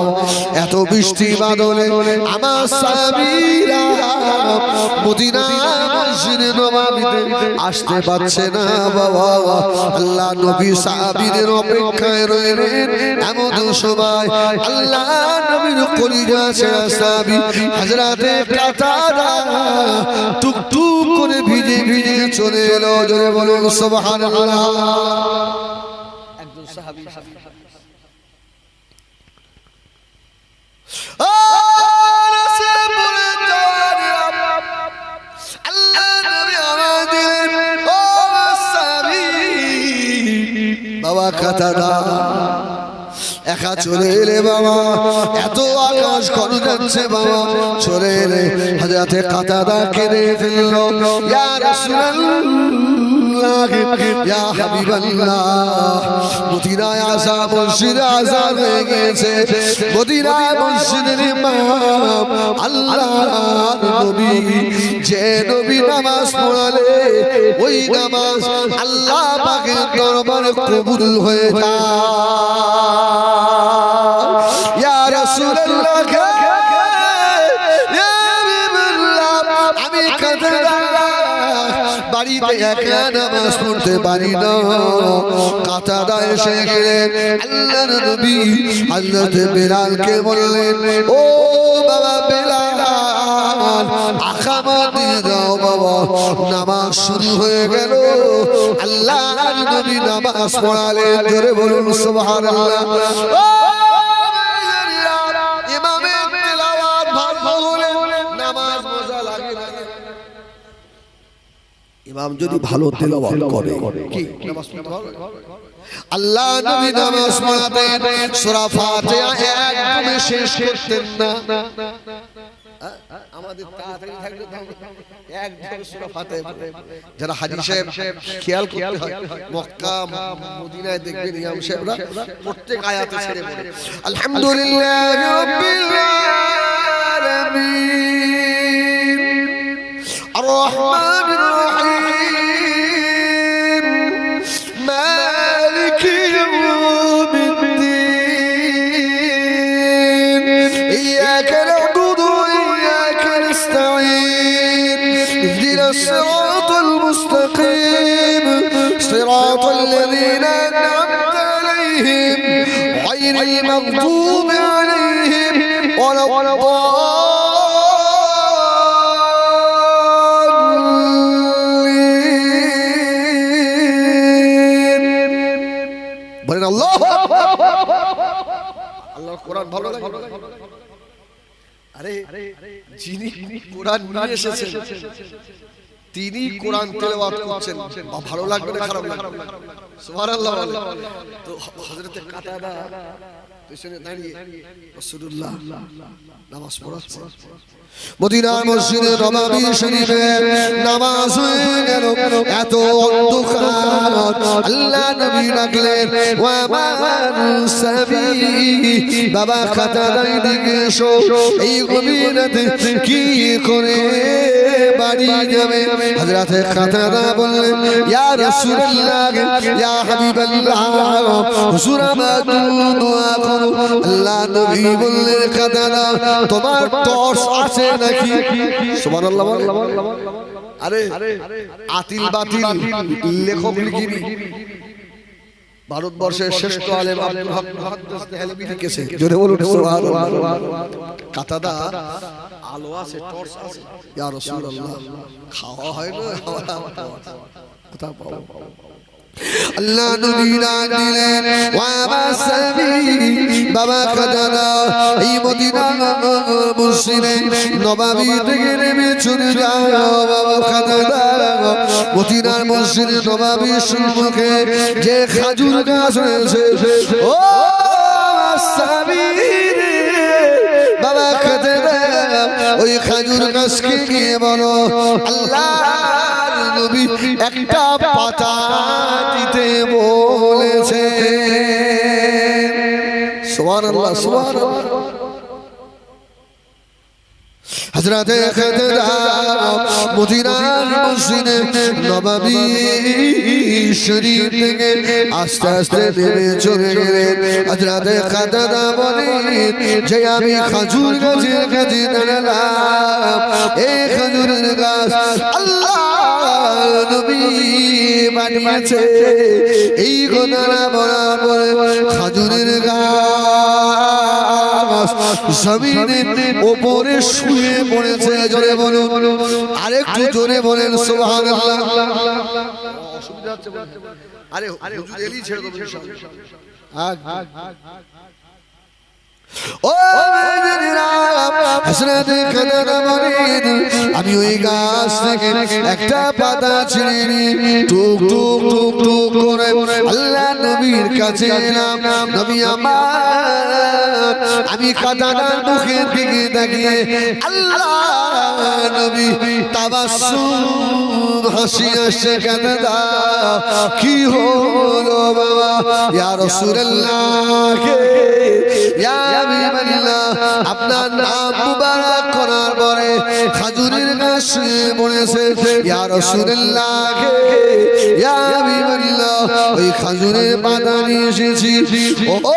এত বৃষ্টি বাদলে আমার সাহাবীরা মদিনা মসজিদে নববীতে আসতে পারছে না বাবা আল্লাহ নবী সাহাবীদের অপেক্ষায় রইলেন এমন সময় আল্লাহ নবীর কলিজা ছেঁড়া সাহাবী হযরতে কাতাদা টুকটুক করে ভিজে ভিজে চলে এলো জোরে বলুন সুবহানাল্লাহ একজন সাহাবী বাবা কাতাদা একা চলে এলে বাবা এত আকাশ খরচ যাচ্ছে বাবা চলে এলে হযরতে কাতাদা কেঁদে ফেললো ইয়া রাসূলুল্লাহ ইয়া হাবিবাল্লাহ মদিনায় আসা মসজিদে আযান হয়ে গেছে মদিনায় মসজিদের ইমাম আল্লাহর নবী যে নবী নামাজ পড়ালে ওই নামাজ আল্লাহ পাকের দরবারে কবুল হয়ে যায় ইয়া রাসূলুল্লাহ ইয়া হাবিবাল্লাহ আমি কাতাদা বাড়িতে একা নামাজ পড়তে পারি না কাতাদা এসে গেলেন আল্লাহর নবী হযরত বেলালকে বললেন ও বাবা বেলাল আকামা দিয়ে দাও বাবা নামাজ শুরু হয়ে গেল আল্লাহর নবী নামাজ পড়ালেন জোরে বলুন সুবহানাল্লাহ ইমামের তেলাওয়াত ভালো হলে নামাজ মজা লাগে ইমাম যদি ভালো তেলাওয়াত করে কি নামাজ পড়তে ভালো আল্লাহ নবী নামাজ পড়াতেন সূরা ফাতিহা একদম শেষ করতেন না আমাদের তাড়াতাড়ি থাকলে একদম সূরা ফাতিহা যারা হাজী সাহেব খেয়াল করতে হয় মক্কা মদিনায় দেখবেন ইমাম সাহেবরা প্রত্যেক আয়াতে ছেড়ে বলে আলহামদুলিল্লাহি রাব্বিল আলামিন আর রহমানির রহিম মালিকি ইয়াউমিদ্দিন ইয়াকা না'বুদু ওয়া ইয়াকা নাস্তাঈন ইহদিনাস সিরাতাল মুস্তাকিম সিরাতাল লাযীনা আন'আমতা আলাইহিম গায়রিল মাগদুবি আলাইহিম বলেন আল্লাহ আল্লাহর কোরআন ভালো লাগে আরে যিনি কোরআন নিয়ে এসেছেন তিনি কোরআন তেলাওয়াত করছেন ভালো লাগবে না খারাপ লাগবে সুবহানাল্লাহ তো হযরতে কাতাদা পেছনে দাঁড়িয়ে রাসূলুল্লাহ নামাজ পড়াচ্ছে মদিনার মসজিদে নববী শরীফে নামাজ হয়ে গেল এত অন্ধকার আল্লাহ নবী ডাকলেন ওয়া মানসাবি বাবা কাতাদার দিকে এসো এই গভীরাতে কি করে বাড়ি যাবে হযরতে কাতাদা বললেন ইয়া রাসূলুল্লাহ ইয়া হাবিবাল্লাহ হুজুর আমার দোয়া করো আল্লাহ নবী বললেন কাতাদা তোমার টর্চ আছে নাকি সুবহানাল্লাহ আরে আতিল বাতিল লেখক লিখিনি ভারতবর্ষের শ্রেষ্ঠ আলেম আব্দুল হক মুহাদ্দিস দেহলভী লিখেছে জোরে বলুন সুবহানাল্লাহ কাতাদা আলো আছে টর্চ আছে ইয়া রাসূলুল্লাহ খাওয়া হয় না কথা পাও আল্লাহ নবী ডাক দিলেন ওয়া মাসাবি বাবা কাতাদা এই মদিনা মসজিদে নববী থেকে নেমে চলে যাও বাবা কাতাদা মদিনার মসজিদে নববীর সম্মুখে যে খেজুর গাছ রয়েছে ও মাসাবি বাবা কাতাদা ওই খেজুর গাছকে গিয়ে বলো আল্লাহ নবী একটা পাতা দিতে বলেছে সুবহানাল্লাহ সুবহানাল্লাহ হযরতে কাতাদা মদিনার মসজিদে নববী শরীফ থেকে আস্তে আস্তে নেমে চলে গেলেন হযরতে কাতাদা বলেন যে আমি খেজুর গাছের কাছে দাঁড়ালাম এই খেজুরের গাছ আল্লাহ নবী বানিয়েছে এই কথাটা বলার পরে খেজুরের গাছ জমিনের উপরে শুয়ে পড়েছে জোরে বলুন আরেকটু জোরে বলেন সুবহানাল্লাহ অসুবিধা হচ্ছে আরে হুজুর এলি ছেড়ে দেব ইনশাআল্লাহ ও হযরতে কাতাদা বলেন আমি ওই গাছ থেকে একটা পাতা ছিঁড়ে নিয়ে টুক টুক টুক টুক করে আল্লাহ নবীর কাছে এলাম নবী আমার আমি কাতাদার মুখের দিকে তাকিয়ে আল্লাহ নবী তাবাসসুম হাসি হাসে কাতাদা কি হলো বাবা ইয়া রাসূলুল্লাহ ইয়া হাবিবাল্লাহ আপনার নাম মুবারক করার পরে খেজুরের গাছ পড়েছে ইয়া রাসূলুল্লাহ ইয়া হাবিবাল্লাহ ওই খেজুরের পাতা নিয়ে এসেছি ও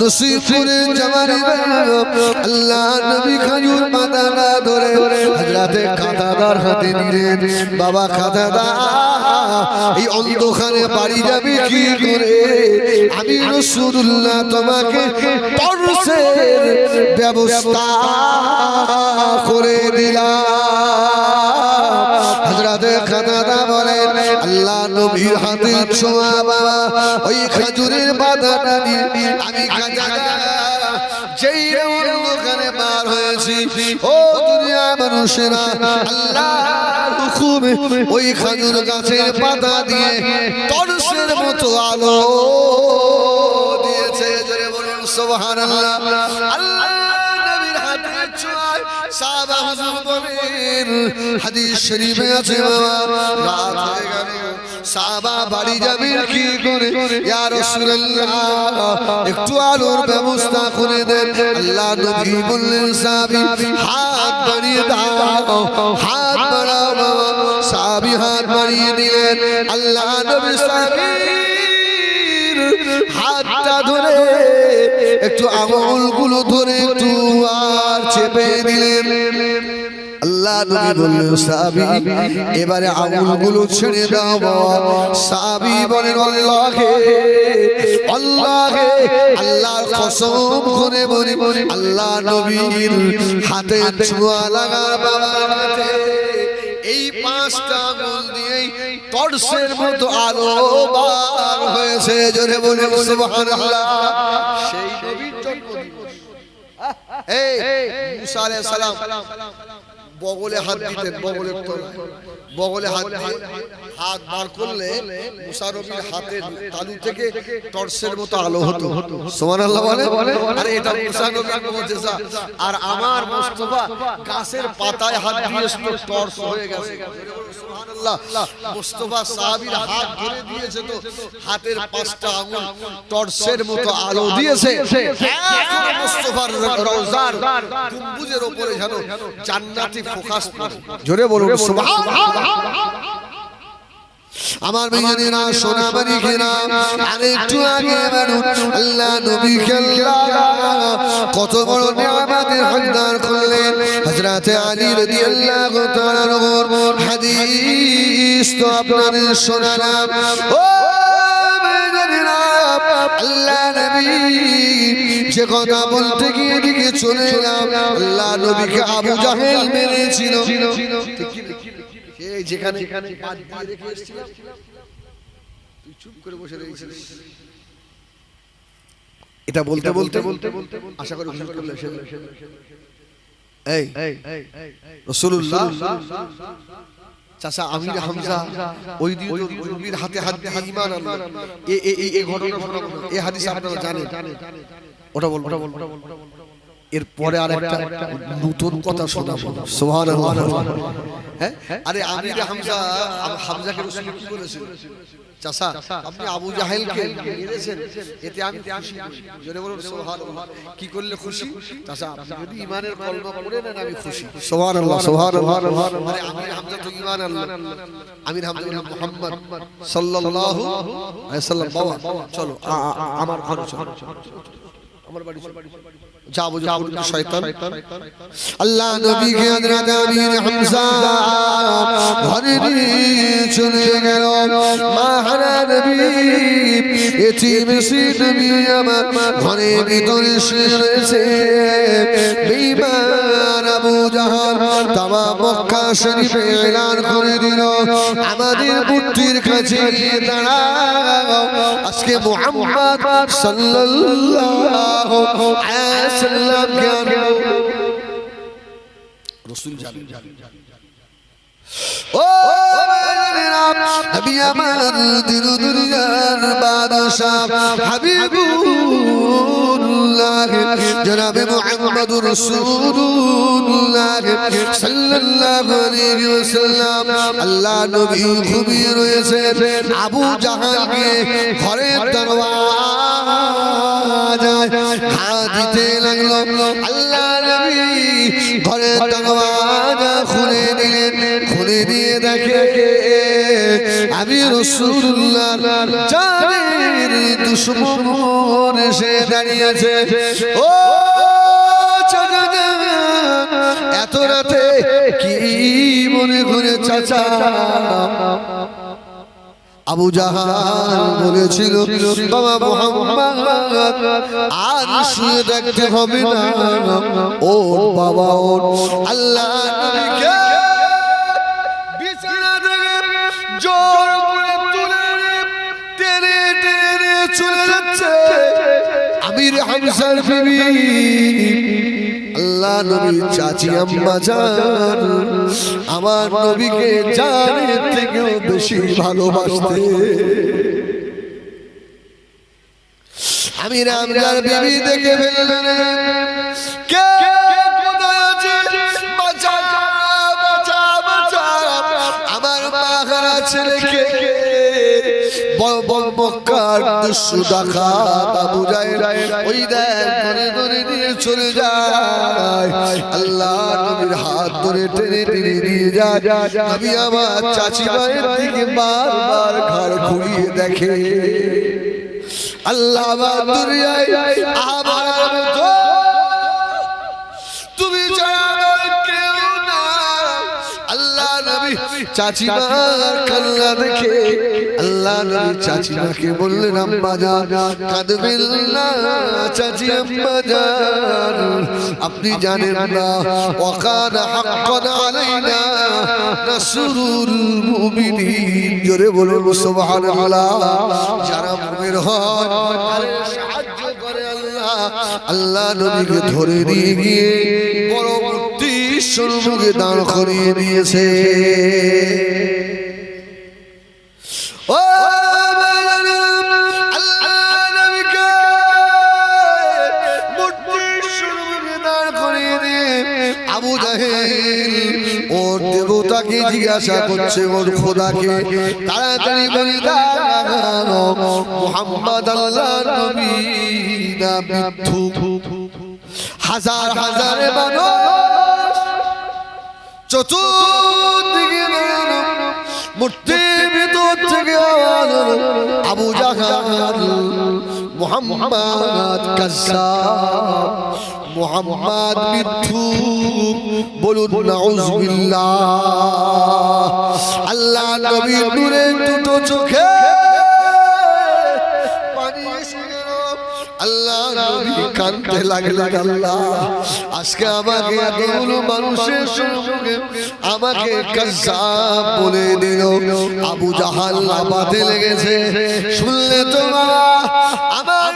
নসিবপুরে জামানে আল্লাহ নবী খেজুর পাতা না ধরে হযরতে কাতাদার হাতে দিলেন বাবা কাতাদা এই অন্ধকারে বাড়ি যাবে কি করে আমি রাসূলুল্লাহ তোমাকে টর্চের ব্যবস্থা করে দিলাম হযরতে কাতাদা বলেন আল্লাহ নবীর হাতে ছোঁয়া বাবা ওই খেজুরের পাতাটা নিয়ে আমি কাতাদা যেই অন্ধকারে পার হয়েছি ও দুনিয়া মানুষেরা আল্লাহর খুব ওই খেজুর গাছের পাতা দিয়ে টর্চের মতো আলো দিয়েছে। জোরে বলুন সুবহানাল্লাহ। আল্লাহ নবীর হাতের ছোঁয়ায় সাহাবা হুজুর বলেন, হাদিস শরীফে আছে বাবা, রাত হয়ে গেল, সাহাবা বাড়ি যাবেন কি করে? ইয়া রাসূলুল্লাহ একটু আলোর ব্যবস্থা করে দেন। আল্লাহ নবী বললেন, সাহাবী হাত বাড়িয়ে দাও, হাত বাড়াও বাবা। সাহাবী হাত বাড়িয়ে দিলেন। আল্লাহ নবী সাহাবীর হাতটা ধরে একটু আঙুলগুলো ধরে একটু আর চেপে দিলেন। আল্লাহ নবী বললেন, সাহাবী এবারে আঙুলগুলো ছেড়ে দাও বাবা। সাহাবী বলেন, আল্লাহে আল্লাহে, আল্লাহর কসম করে বলি আল্লাহ নবীর হাতে ছোঁয়া লাগার বাবা এই পাঁচটা আঙুল দিয়েই টর্চের মতো আলো বার হয়েছে। জোরে বলে সুবহানাল্লাহ। সেই নবীর জন্মদিন। এই মুসা আলাইহিস সালাম বগলে হাত দিতেন, বগলের তলায় বগলে হাত দিয়ে হাত বার করলে মুসা নবীর হাতের তালু থেকে টর্চের মতো আলো হতো। সুবহানাল্লাহ বলে। আরে এটা মুসা নবীর মুজিজা, আর আমার মুস্তাফা গাছের পাতায় হাত দিয়ে টর্চ হয়ে গেছে। সুবহানাল্লাহ। মুস্তাফা সাহাবীর হাত ধরে দিয়েছে তো হাতের পাঁচটা আঙুল টর্চের মতো আলো দিয়েছে। মুস্তাফার রওজার গম্বুজের উপরে যেন জান্নাতি ফোকাস পড়ে। জোরে বলুন সুবহানাল্লাহ। আমার মেয়েরা সোনা বাড়িরা আরেকটু আগে বাড়ুন। আল্লাহ নবীকে কত বড় নিয়ামতের হকদার করলেন। হযরত আলী রাদিয়াল্লাহু তাআলা এর হাদিস তো আপনাদের শোনালাম। ও মেয়েরা, আল্লাহ নবী যে কথা বলতে গিয়ে দিকে চলে এলাম, আল্লাহ নবীকে আবু জাহেল মেরেছিল। এই যেখানে বাদ দিয়ে রেখে এসেছিলাম, তুই চুপ করে বসে রয়েছিস। এটা বলতে বলতে আশা করি হুজুর করলে এই রাসূলুল্লাহ চাচা আমির হামজা ওই দিন নবীর হাতে হাত দিয়ে ঈমান আনলো। এই ঘটনা শোনাবো, এই হাদিস আপনারা জানেন, ওটা বলবো। এরপরে আর একটা নতুন কথা শোনাবো। সুবহানাল্লাহ। হ্যাঁ, আরে আমির হামজা, হামজাকে রাসূল কি বলেছিল? চাচা আপনি আবু জাহেলকে মেরেছেন, এতে আমি খুশি। জোরে বলুন সুবহানাল্লাহ। কি করলে খুশি? চাচা আপনি যদি ঈমানের কলমা পড়ে নেন আমি খুশি। সুবহানাল্লাহ সুবহানাল্লাহ। আরে আমির হামজা তো ঈমান আনলো। আমির হামজা হলো মুহাম্মদ সাল্লাল্লাহু আলাইহি সাল্লাম। বাবা চলো আমার ঘরে চলো, আমার বাড়ি যাবো শয়তান। আল্লাহ নবীকে হযরত আমির হামজা ঘরে নিয়ে চলে গেল। মাহারা নবী এতিম নবী আমার ঘরের ভিতরে শুয়ে রয়েছে। বেঈমান আবু জাহাল তামাম মক্কা শরীফে এলান করে দিল, আমাদের মূর্তির কাছে গিয়ে দাঁড়াও, আজকে মুহাম্মদ সাল্লাল্লাহু আলাইহি সাল্লাম জ্ঞান রাসূল জানেন। ও নবী আমার দিল দুনিয়ার বাদশাহ হাবিবুল্লাহ জনাবে মুহাম্মদুর রাসূলুল্লাহ সাল্লাল্লাহু আলাইহি ওয়াসাল্লাম। আল্লাহ নবী ঘুমিয়ে রয়েছেন। আবু জাহালকে ঘরের দরওয়াজায় হাত দিতে লাগলো। আল্লাহ নবী ঘরের দরওয়াজা খুলে দিলেন। খুলে দিয়ে দেখে আমি রাসূলুল্লাহ জানের দুশমন এসে দাঁড়িয়েছে। ও চাচা এত রাতে কি মনে করে চাচা? আবু জাহাল বলেছিল বাবা মুহাম্মদ আজ শুয়ে দেখতে হবে না, ও বাবা ও। আল্লাহ নবীকে বিছানা থেকে জোর করে তুলে টেনে টেনে চলে যাচ্ছে আমির হামজার বিবি। আল্লাহ নবীর চাচি আম্মা জান আমার নবীকে জানের থেকেও বেশি ভালোবাসতে। আমি রামজার বিবি দেখে ফেললেন, কে কোথায় আছে? বাঁচা বাঁচা বাঁচা আমার বাঘারা ছেলেকে। মক্কার দুষ্টু ডাকাত আবু জাহেল ওই দেখ ধরে ধরে নিয়ে চলে যায়। আল্লাহ নবীর হাত ধরে টেনে টেনে নিয়ে যায়। নবী আমার চাচি মায়ের দিকে বারবার ঘাড় ঘুরিয়ে দেখে। আল্লাহ দুনিয়ায় আমার মতো তুমি ছাড়া কেউ না। আল্লাহ নবী চাচিমার কান্না দেখে আল্লাহ নবী চাচিমাকে বললেন, আম্মা জান কাঁদবেন না, চাচি আম্মা জান আপনি জানেন না ওয়াকানা হাক্কান আলাইনা নাসরুল মুমিনিন। জোরে বলুন সুবহানাল্লাহ। যারা মুমিন হয় সাহায্য করে আল্লাহ। আল্লাহ নবীকে ধরে নিয়ে গিয়ে বড় মূর্তি সম্মুখে দাঁড় করিয়ে দিয়েছে। ও আল্লাহ নবীকে মূর্তির সম্মুখে দাঁড় করিয়ে দিয়ে আবু জাহেল ওর দেবতাকে জিজ্ঞাসা করছে, ওর খোদাকে, তাড়াতাড়ি বলে দাও মুহাম্মদ আল্লাহর নবী না মিথ্যু? হাজার হাজার মানুষ চতুর্দিকে মূর্তির ভিতর থেকে আওয়াজ হলো, আবু জাহল মুহাম্মদ কাজ্জাব, মুহাম্মদ মিথ্যু। বলুন নাউযুবিল্লাহ। আল্লাহ নবীর নূরে দুটো চোখে পানি এসে গেল। আল্লাহ নবী কাঁদতে লাগলেন, আল্লাহ আজকে আমাকে এতগুলো মানুষের সম্মুখে আমাকে কাজ্জাব বলে দিল। আবু জাহাল লাফাতে লেগেছে। শুনলে তো বাবা, আমার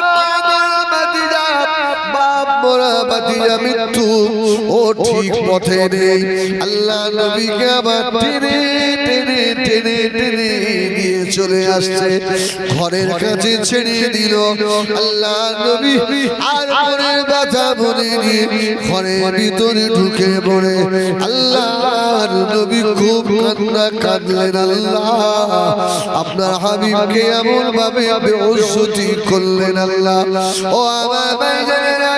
ভাতিজা মৃত্যু, ও ঠিক পথে নেই। আল্লাহ নবীকে আবার টেনে টেনে টেনে টেনে নিয়ে চলে আসছে, ঘরের কাছে ছেড়ে দিল। আল্লাহ নবী আর মনের ব্যথা মনে নিয়ে ঘরের ভিতরে ঢুকে পড়ে আল্লাহর নবী খুব কান্না কাঁদলেন। আল্লাহ আপনার হাবিবকে এমন ভাবে বেহুশি করলেন। আল্লাহ ও আমার ভাইজানেরা,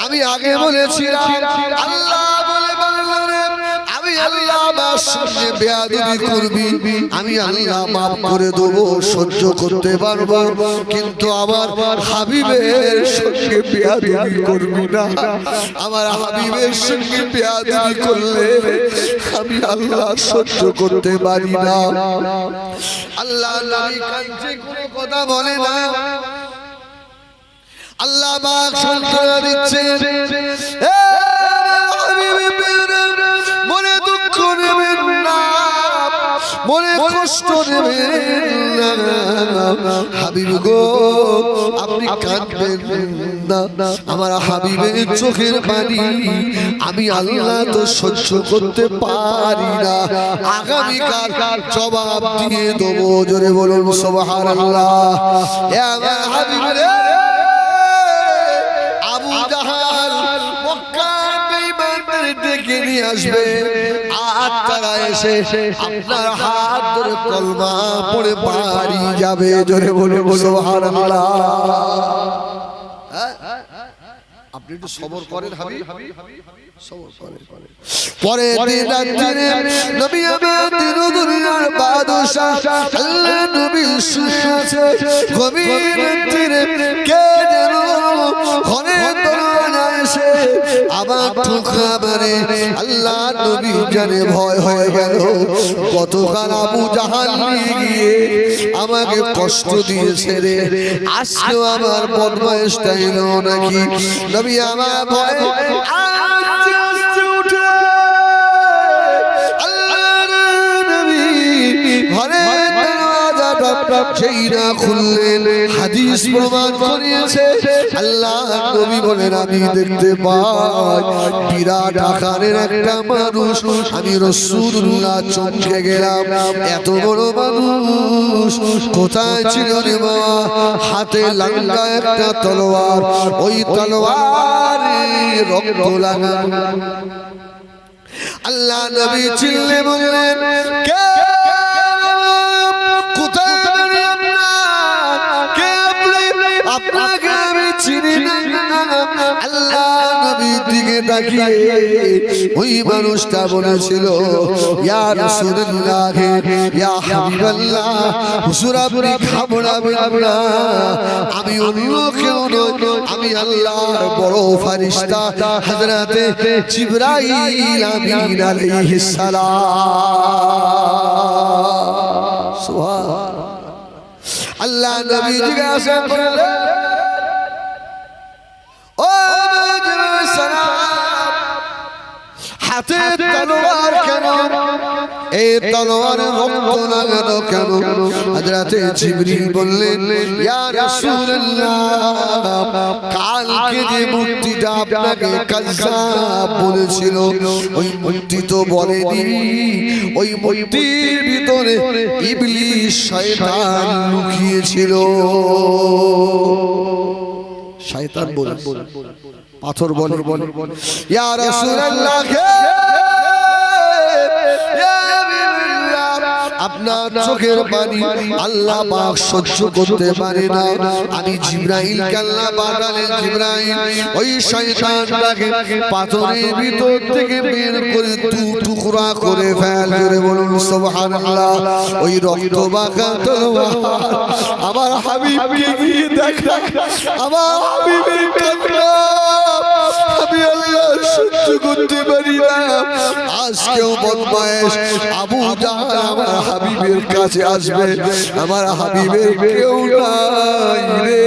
আমি আগে বলেছিলাম আল্লাহ বলে বললেন আমি আল্লাহ আমার সঙ্গে বেয়াদবি করবি, আমি আল্লাহ মাফ করে দেবো, সহ্য করতে পারবো, কিন্তু আমার হাবিবের সঙ্গে বেয়াদবি করবি না। আমার হাবিবের সঙ্গে বেয়াদবি করলে আমি আল্লাহ সহ্য করতে পারি না। আল্লাহ নবী কাছে কোনো কথা বলে না। আল্লাহ পাক সান্ত্বনা দিচ্ছেন, মনে দুঃখ নেবেন না, মনে কষ্ট নেবেন না। হাবিব গো আপনি কাঁদবেন না। আমার হাবিবের চোখের পানি আমি আল্লাহ তো সহ্য করতে পারি না। আগামীকাল জবাব দিয়ে দেবো। জোরে বলুন সুবহানাল্লাহ। আমার হাবিব ডেকে নিয়ে আসবে, আর তারা এসে আপনার হাত ধরে কলমা পড়ে বাড়ি যাবে। জোরে বলে সুবহানাল্লাহ। আপনি একটু সবর করেন হাবিব, সবর করেন। পরের দিন রাত্রে নবী আমার দিন দুনিয়ার বাদশা আল্লাহ নবী শুয়ে আছে। গভীর রাত্রে কে যেন ঘরের দরজায় এসে আবার ঠোকা মারে। আল্লাহ নবী জানে ভয় হয়ে গেল, গতকাল আবু জাহাল নিয়ে গিয়ে আমাকে কষ্ট দিয়েছে রে, আজকে আমার বদমাইশটা এলো নাকি। নবী আমার ভয় আস্তে আস্তে উঠে আল্লাহ নবী ঘরে দরজাটা সেই না খুললেন, হাদিয়া হাদিস প্রমাণ করিয়েছে আল্লাহ নবী বলেন আমি দেখতে পাই বিরাট আকারের একটা মানুষ আমি রাসূলুল্লাহ চমকে গেলাম এত বড় মানুষ কোথায় ছিল রে বাবা হাতে লম্বা একটা তলোয়ার ওই তলোয়ারে রক্ত লাগানো আল্লাহ নবী চিল্লে বললেন কে কোথায় কে আপনাকে আমি চিনি না আল্লাহ নবীর দিকে তাকিয়ে ওই মানুষটা বলেছিল ইয়া রাসূলুল্লাহ ইয়া হাবিবাল্লাহ হুজুর আপনি ঘাবড়াবেন না আমি অন্য কেউ নই আমি আল্লাহর বড় ফেরেশতা হযরতে জিবরাইল আমিন আলাইহিস সালাম সুবহান আল্লাহ নবী জিজ্ঞাসা করলেন ও জিবরাইল সালাম হাতে তলোয়ার কেন এই তলোয়ারে রক্ত লাগানো কেন হযরতে জিবরিল বললেন ইয়া রাসূলুল্লাহ কালকে যে মূর্তিটা আপনাকে কাযযাব বলেছিল ওই মূর্তি তো বলেনি ওই মূর্তির ভিতরে ইবলিস শয়তান লুকিয়েছিল শয়তান বলে পাথর বলে ইয়া রাসূলুল্লাহ আপনার চোখের পানি আল্লাহ পাক সহ্য করতে পারে না আমি জিবরাইল আল্লাহ পাঠালেন জিবরাইল ওই শয়তানটাকে পাথরের ভিতর থেকে বের করে টুকরা করে ফেল জোরে বলুন সুবহানাল্লাহ ওই রক্ত মাখা তলোয়ার আমার হাবিবকে গিয়ে দেখা আমার হাবিবের কান্না আমি আল্লাহ সহ্য করতে পারি না আজকেও বদমায়েশ আবু জাহল আমার হাবিবের কাছে আসবে আমার হাবিবের কেউ নাই রে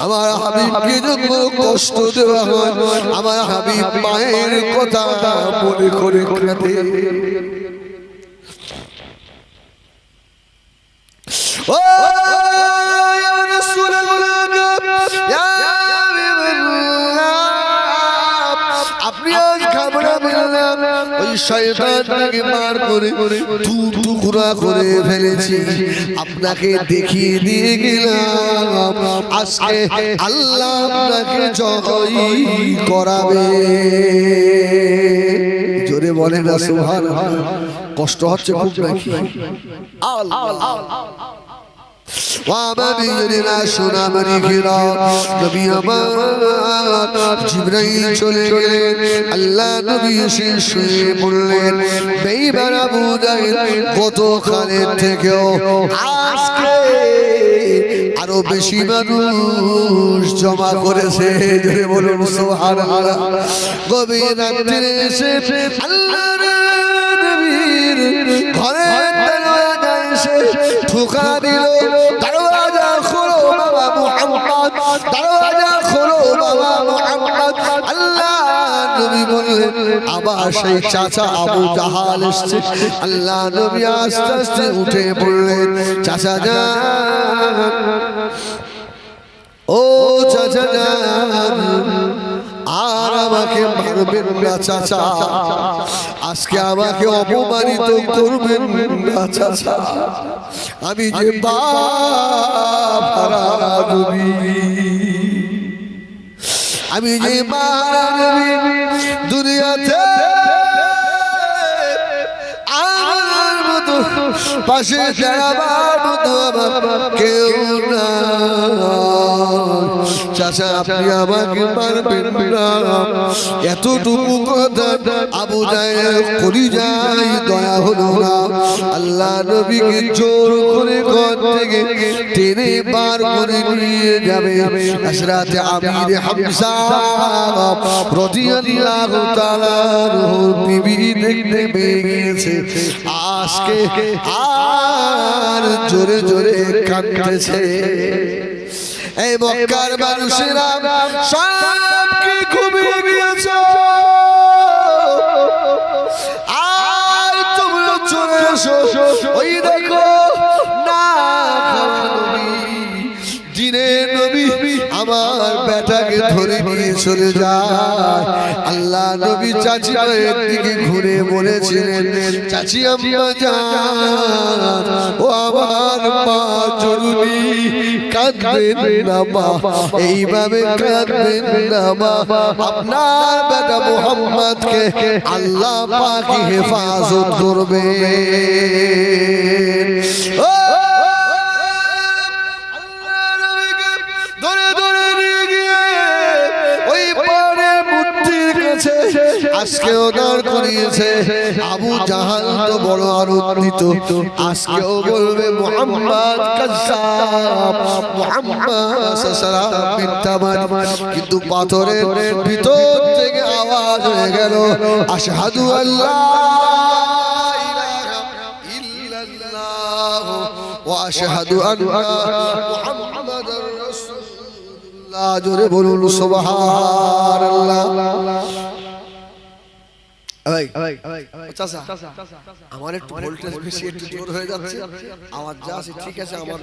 আমার হাবিবকে যখন কষ্ট দেওয়া হয় আমার হাবিব মায়ের কথা মনে করে কাঁদে ও ইয়া রাসূলুল্লাহ ইয়া আপনি আজ ঘাবড়াবেন না ওই শয়তানটাকে মার করে টুকরা করে ফেলেছি আপনাকে দেখিয়ে দিয়ে গেলাম আজকে আল্লাহ আপনাকে জয় করাবে জোরে বলেন না সুবহানাল্লাহ কষ্ট হচ্ছে খুব নাকি আল্লাহ ওয়াবাবিনা সোনামণি ঘিরা নবী আমার জিবরাইল চলে গেলেন আল্লাহ নবী এসে শুয়ে পড়লেন বেঈমান আবু জাহেল গতকালের থেকেও আজকে আরো বেশি মানুষ জমা করেছে জোরে বলুন সুবহানাল্লাহ গভীর রাত্রে এসে আল্লাহর নবীর ঘরে দরজা এসে ঠোকা দিল দরজা খোলো বাবা মুহাম্মদ দরজা খোলো বাবা মুহাম্মদ আল্লাহ নবী বললেন আবার সেই চাচা আবু জাহাল এসেছে আল্লাহ নবী আস্তে আস্তে উঠে পড়লেন চাচা যান ও চাচা যান আর আমাকে মারবেন না চাচা আজকে আমাকে অপমানিত করবেন না চাচা আমি যে বাপ হারা নবী আমি যে মারা নবী দুনিয়াতে আমার মতো পাশে দাঁড়াবার মতো আমার কেউ না চাচা আপনি আমাকে মারবেন না এতটুকু কথা আবু জাহেল করি যায় দয়া হলো না আল্লাহ নবীকে জোর করে ঘর থেকে টেনে বার করে নিয়ে যাবে হযরত আমির হামজা রাদিয়াল্লাহু তাআলা বিবি দেখতে পেয়ে গিয়েছে আজকে আর জোরে জোরে কাঁদতেছে এই মক্কার মানুষেরা সব কি ঘুমিয়ে গিয়েছে আর তোমরা চলে এসো ওই দেখো চলে যায়। আল্লাহ নবী চাচি মায়ের দিকে ঘুরে বলেছিলেন, চাচি আম্মা জান, ও আমার মা জরুরি, কাঁদবেন না মা, এইভাবে কাঁদবেন না মা, আপনার বেটা মুহাম্মদকে আল্লাহ পাক হেফাজত করবে। আজকেও দাঁড় করিয়েছে। আবু জাহাল তো বড় আনন্দিত, আজকেও বলবে মুহাম্মদ কাজ্জাব, মুহাম্মদ সাসারাম মিথ্যাবাদী। কিন্তু পাথরের ভিতর থেকে আওয়াজ হয়ে গেল, আশহাদু আল্লাহ ইলাহা ইল্লাল্লাহ ওয়া আশহাদু আন্না মুহাম্মাদার রাসূলুল্লাহ। জোরে বলুন সুবহানাল্লাহ। আমার একটু ভোল্টেজ বেশি, একটু জোর হয়ে যাচ্ছে, আওয়াজ যা আছে ঠিক আছে। আমার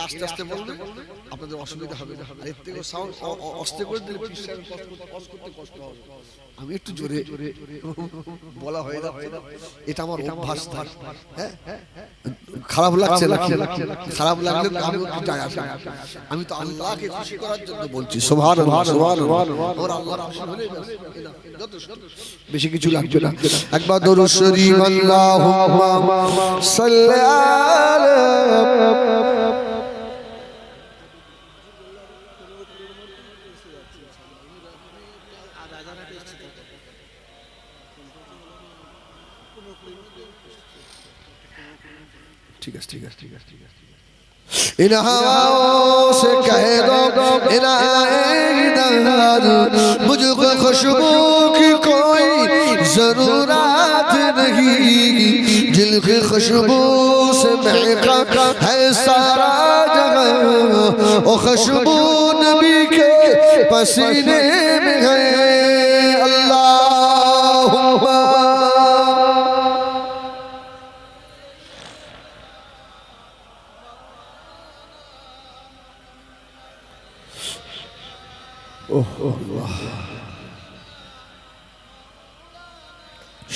আস্তে আস্তে বলবে, আপনাদের অসুবিধা হবে না। এর থেকে সাউন্ড আস্তে করে দিলে কষ্ট হবে। আমি একটু জোরে বলা হয়ে যাচ্ছে, এটা আমার অভ্যাস। হ্যাঁ, খারাপ লাগছে না, খারাপ লাগলে আমি তো আল্লাহকে খুশি করার জন্য বলছি। সুবহানাল্লাহ, সুবহানাল্লাহ। আল্লাহ খুশি হলে বেশি কিছু লাগবে না। একবার দরুদ শরীফ আল্লাহুম্মা সাল্লি আলা। ঠিক আছে, ঠিক আছে, ঠিক আছে, ঠিক আছে। इन हवाओं से कह दो इनायदार, मुझको खुशबू की कोई जरूरत नहीं, दिल की खुशबू से महका है सारा जगह, वो खुशबू नबी के पसीने में है। अल्लाहुम्मा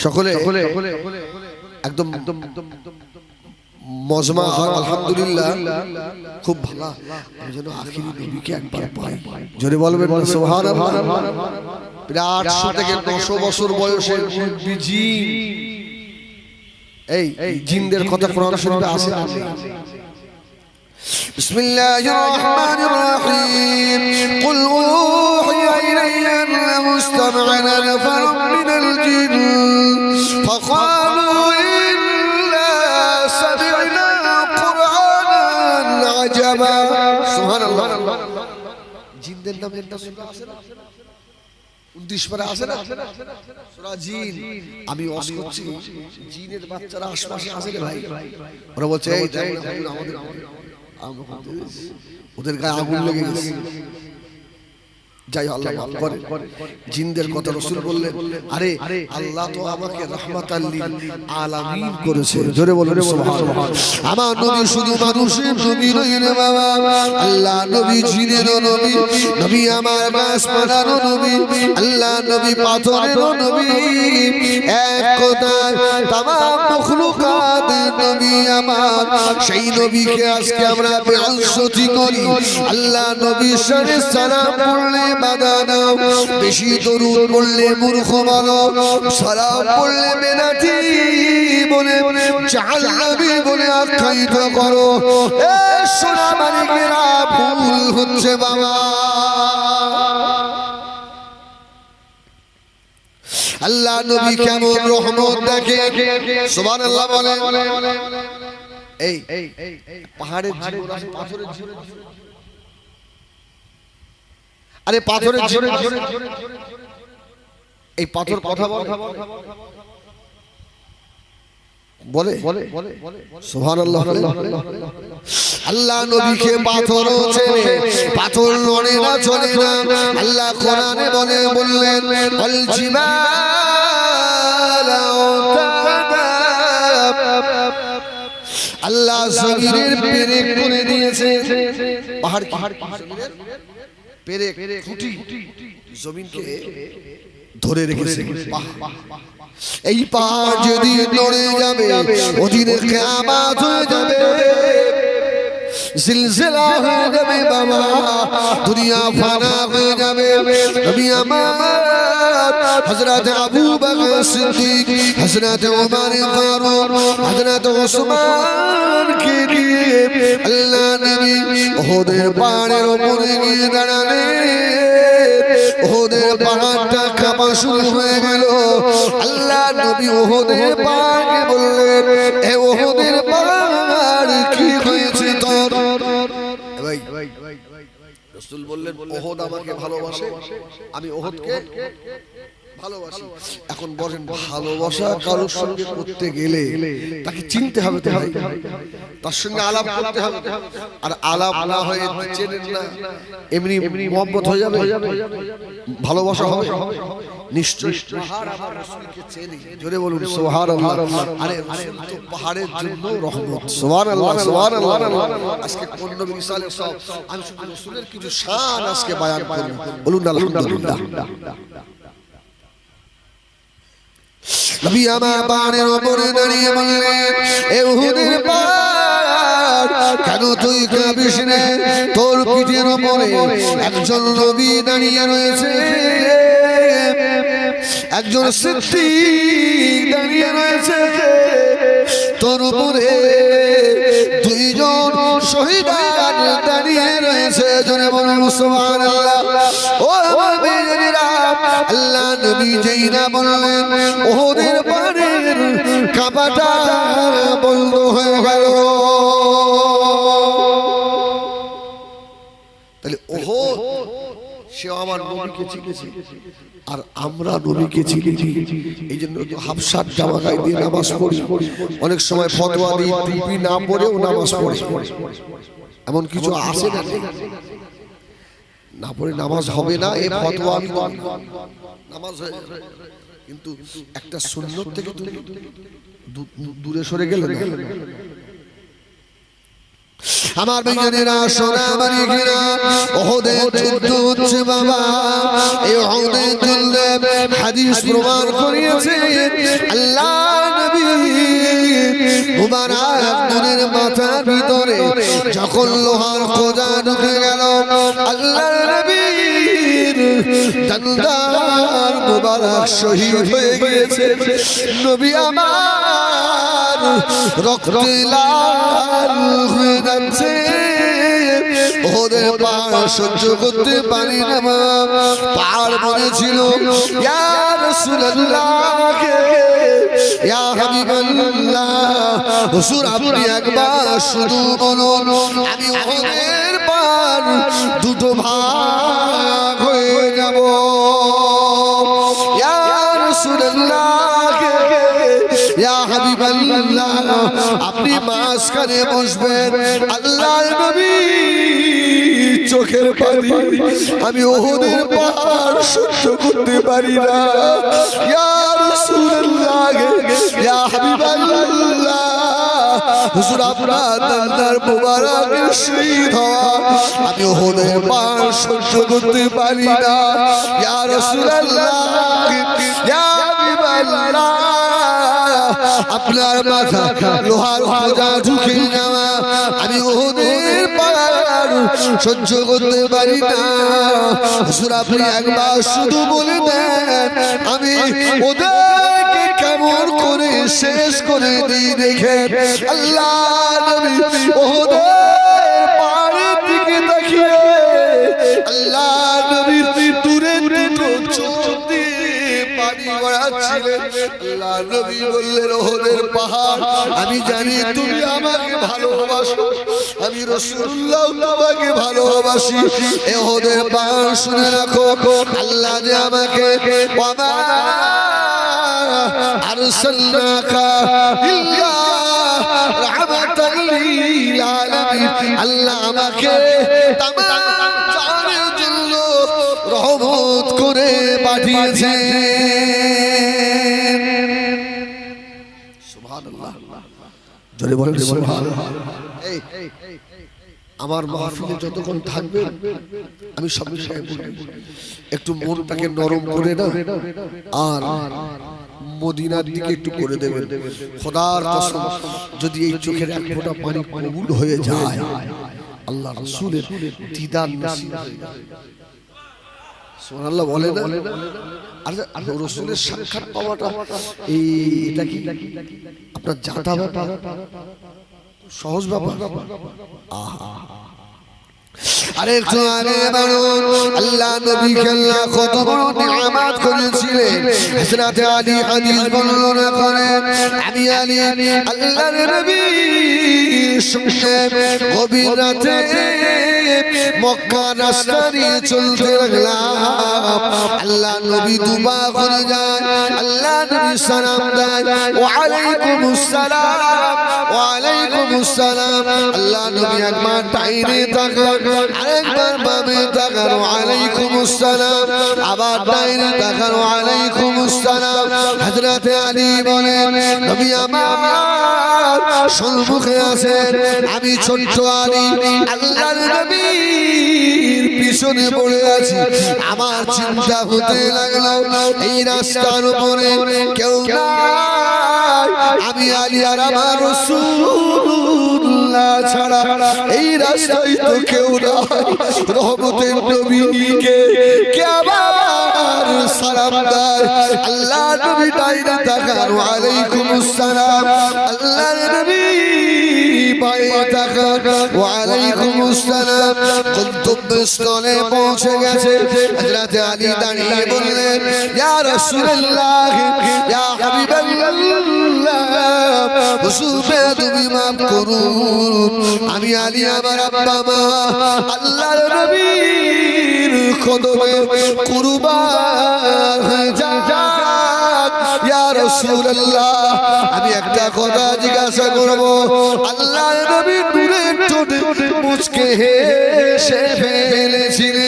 সকলে একদম মজমা। আলহামদুলিল্লাহ, খুব ভালো। আমি যেন আখিরি নবীকে একবার পাই। জোরে বলবেন সুবহানাল্লাহ। প্রায় 800 থেকে 900 বছর বয়সের জিন, এই জিনদের কথা কোরআন শরীফে আছে। بسم الله الرحمن الرحيم قل أوحي إلي أنه استمع نفر من الجن فقالوا إنا سمعنا قرآنا عجبا سبحان الله জিনদের নামের নামে আছে না 29 পারা আছে না সূরা জিন। আমি ওয়াজ করছি, জিনের বাচ্চারা আশপাশে আছে রে ভাই। ওরা বলছে এই আমাদের ওদের গায়ে আগুন লেগে গেছে। যাই আল্লাহ মাফ করে। জিনদের কথা রাসূল বললেন, আরে আল্লাহ তো আমাকে রাহমাতাল লিল আলামিন করেছে। জোরে বলুন সুবহানাল্লাহ। আমার নবী শুধু মানুষের নবী নয় রে বাবা, আল্লাহ নবী জিনেরও নবী, নবী আমার গাছপালারও নবী, আল্লাহ নবী পাথরেরও নবী, এক কথায় तमाम মখলুকাতের নবী আমার। সেই নবীকে আজকে আমরা বেইজ্জতি করি। আল্লাহ নবীর সাথে সালাম পড়লে বাধা দাও, বেশি দরুদ পড়লে মূর্খ বলো, সালাম পড়লে বেনাতি বলে চাল নবী বলে আখ্যায়িত করো। এ সোনা মানিকেরা ভুল হচ্ছে বাবা। আল্লাহ নবী কেমন রহমত দেখে, সুবহানাল্লাহ বলে। এই পাহাড়ের জীবন আছে, পাথরের জীবন। আরে পাথরের জীবন, এই পাথর কথা বলে সুবহানাল্লাহ। আল্লাহ নবীকে পাথরও চেনে, পাথর লড়ে না, চলে না। আল্লাহ কোরআনে বললেন আল জিবাল আল্লাহ জমিনের পেরেক করে দিয়েছে। পাহাড় পেরেক খুঁটি জমিনকে ধরে রেখেছে। এই পাহাড় যদি নড়ে যাবে ওদিনে কিয়ামত হয়ে যাবে, জিলজিলা হয়ে যাবে বাবা, দুনিয়া ফানা হয়ে যাবে। নবী আমার হযরত আবু বকর সিদ্দিক, হযরত ওমর ফারুক, হযরত ওসমান কে দিয়ে আল্লাহ নবী উহুদের পাহাড়ের উপরে গিয়ে দাঁড়ালেন। উহুদের পাহাড়টা কাঁপা শুরু হয়ে গেল। আল্লাহ নবী উহুদের পাহাড়কে বললেন, এ উহুদের পাহাড় কি হয়েছে তোর? ভাই রাসূল বললেন, উহুদ আমাকে ভালোবাসে, আমি উহুদকে ভালোবাসি। এখন বলেন, ভালোবাসা কারোর সঙ্গে করতে গেলে তাকে চিনতে হবে, তো ভাই তার সঙ্গে আলাপ করতে হবে। আর আলাপ না হয়ে চেনেন না, এমনি মহব্বত হয়ে যাবে, ভালোবাসা হবে নিশ্চয়ই। পাহাড় আমার রাসূলকে চেনে, জোরে বলুন সুবহানাল্লাহ। আরে রাসূল তো পাহাড়ের জন্য রহমত। সুবহানাল্লাহ, সুবহানাল্লাহ। আজকে কোন নবী সালেহ সব আমি শুধু রাসূলের কিছু শান আজকে বয়ান করব, বলুন আলহামদুলিল্লাহ। নবী আমার পাহাড়ের উপরে দাঁড়িয়ে বললেন, এ উহুদের পাহাড় কেন তুই কাঁপিস রে? তোর পিঠের উপরে একজন নবী দাঁড়িয়ে রয়েছে, একজন সিদ্দিক দাঁড়িয়ে রয়েছে, তোর উপরে দুইজন শহীদ দাঁড়িয়ে রয়েছে। জোরে বলুন সুবহানাল্লাহ। ও আমার ভাইয়েরা, আল্লাহ নবী যেই না বললেন, উহুদের পাহাড়ের কাঁপাটা বন্ধ হয়ে গেল। তাহলে উহুদ সে আমার নবীকে চিনেছে, আর আমরা নবীকে চিনি। এই জন্য হাফসার জামা গায়ে দিয়ে নামাজ পড়ি, অনেক সময় ফতোয়া দিই টুপি না পরেও নামাজ পড়ি। এমন কিছু আছে না, না পড়ে নামাজ হবে না, এই ফতোয়া আমি নামাজ হয়ে যাবে। কিন্তু একটা সুন্নত থেকে তুমি দূরে সরে গেলে আমার বিজ্ঞানীরা সোনা বাড়ি ঘিরা উহুদের যুদ্ধ হচ্ছে বাবা। এই উহুদের যুদ্ধে হাদিস প্রমাণ করিয়েছে আল্লাহ নবী মুবারক নূরের মাথার ভিতরে যখন লোহার খোঁজা ঢুকে গেল, আল্লাহ নবীর জানদার মুবারক শহীদ হয়ে গিয়েছে। নবী আমার রক্তে লাল হয়ে যাচ্ছে, ওদের পাহাড় সহ্য করতে পারি না। পাহাড় বলেছিল, ইয়া রাসূলুল্লাহ, ইয়া হাবিবাল্লাহ, হুজুর আপনি একবার শুধু বলুন, আমি ওদের পাহাড় দুটো ভাগ হয়ে যাব। ইয়া রাসূলুল্লাহ, ইয়া হাবিবাল্লাহ, আপনি মাঝখানে বসবেন। আল্লাহর নবী চোখের পানি, আমি উহুদের পাহাড় সহ্য করতে পারি না। ইয়া রাসূলুল্লাহ, ইয়া হাবিবাল্লাহ, হুজুর আপনার দাদার মুবারকের শহীদ হওয়া আমি উহুদের পাহাড় সহ্য করতে পারি না। ইয়া রাসূলুল্লাহ, ইয়া হাবিবাল্লাহ, আপনার মাথা লোহার খোঁজা ঢুকে যাওয়া আমি উহুদের পাহাড় সহ্য করতে পারি না। হুজুর আপনি একবার শুধু বলে দেন, আমি ওদেরকে কেমন করে শেষ করে দিই দেখে। আল্লাহ নবী উহুদের পাহাড়ের দিকে তাকিয়ে আল্লাহ নবীর দূরে দুটো চোখ দিয়ে পানি গড়াচ্ছিলেন। আল্লাহ নবী বললেন, উহুদের পাহাড় আমি জানি তুমি আমাকে ভালোবাসো, আমি রাসূলুল্লাহ তোমাকে ভালোবাসি। উহুদের পাহাড় শুনে রাখো, আল্লাহ যে আমাকে ওয়ামা আরসালনাকা ইল্লা রাহমাতাল লিল আলামিন, আল্লাহ আমাকে তামাম জাহানের জন্য রহমত করে পাঠিয়েছেন। সুবহানাল্লাহ, জোরে বলেন সুবহানাল্লাহ। আমার মাহফিলে যতক্ষণ থাকবে আমি সব বিষয়ে বলবো, একটু মনটাকে নরম করে না, আর মদিনার দিকে একটু করে দেবেন। খোদার কসম, যদি এই চোখের এক ফোঁটা পানি কবুল হয়ে যায়, আল্লাহ রাসূলের দিদার নসিব হয়ে যায়। সুবহানাল্লাহ বলে না? আর রাসূলের সাক্ষাৎ পাওয়াটা এটা কি আপনার জাতা ব্যাপার, সহজ ব্যাপার? আহা, আরে একটু আগে বলুন, আল্লাহ নবীকে আল্লাহ কত বড় নিয়ামত করেছিলেন। হযরত আলী হাদিস বর্ণনা করেন, আমি আলী আল্লাহর নবীর সঙ্গে গভীর রাতে মক্কা রাস্তা দিয়ে চলতে লাগলাম। আল্লাহ নবী দুবা করে যায়, আল্লাহ নবী সালাম দেয়, ওয়া আলাইকুমুস সালাম, ওয়া আলাইকুমুস সালাম। আল্লাহ নবী একবার ডাইনে তাকান, আরেকবার বামে তাকান, ওয়া আলাইকুমুস সালাম, আবার ডাইনে তাকান, ওয়া আলাইকুমুস সালাম। হযরত আলী বলেন, নবী আমার সম্মুখে আছেন, আমি ছোট্ট আলী আল্লাহর নবীর পিছনে পড়ে আছি। আমার চিন্তা হতে লাগলো, এই রাস্তার উপরে কেউ নাই, আমি আলী আর আমার রাসূলুল্লাহ ছাড়া এই রাস্তায় তো কেউ নাই। রহমতের নবীকে কে আবার সালাম দেয়? আল্লাহ নবী ডাইনে তাকান, ওয়া আলাইকুমুস সালাম। আল্লাহ নবী বাঁয়ে তাকান, ওয়া আলাইকুমুস সালাম। গন্তব্যস্থলে পৌঁছে গেছে। হযরত আলী দাঁড়িয়ে বললেন, ইয়া রাসূলুল্লাহ, ইয়া হাবিবাল্লাহ, হুজুর তুমি মাফ করুন, আমি আলী আমার আব্বা মা আল্লাহর নবীর কদমে কুরবান হয়ে যাক। ইয়া রাসূলুল্লাহ, আমি একটা কথা জিজ্ঞাসা করব। আল্লাহর নবী নূরের ঠোঁটে মুচকে হেসে ফেলেছিলেন।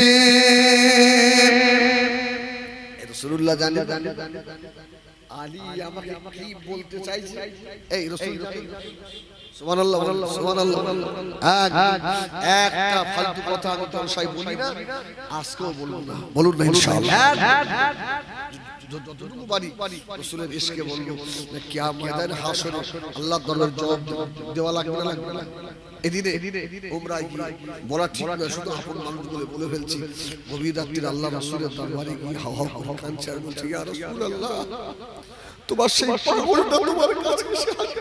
রাসূলুল্লাহ জানেন আলী আমাকে কি বলতে চাইছে? এই রাসূল, সুবহানাল্লাহ, সুবহানাল্লাহ। একটা ফালতু কথা আমি তো সাই বলি না, আজকেও বলবো না, বলুন না ইনশাআল্লাহ। যতটুকু পারি রাসূলের ইশকে বলবো, না কিয়ামত ময়দানে হাসরে আল্লাহর দরবারে জবাব দেওয়া লাগবে না, লাগবে না। এদিনে উমরায় গিয়ে বলা ঠিক না, শুধু আপন মানুষগুলো বলে ফেলছি। গভীর রাত্রির আল্লাহ রাসূলের দরবারে গিয়ে হাও হাও করে কাঁদছে আর বলছে, ইয়া রাসূলুল্লাহ, তোমার সেই পাগলটা তোমার কাছে এসে হাজির।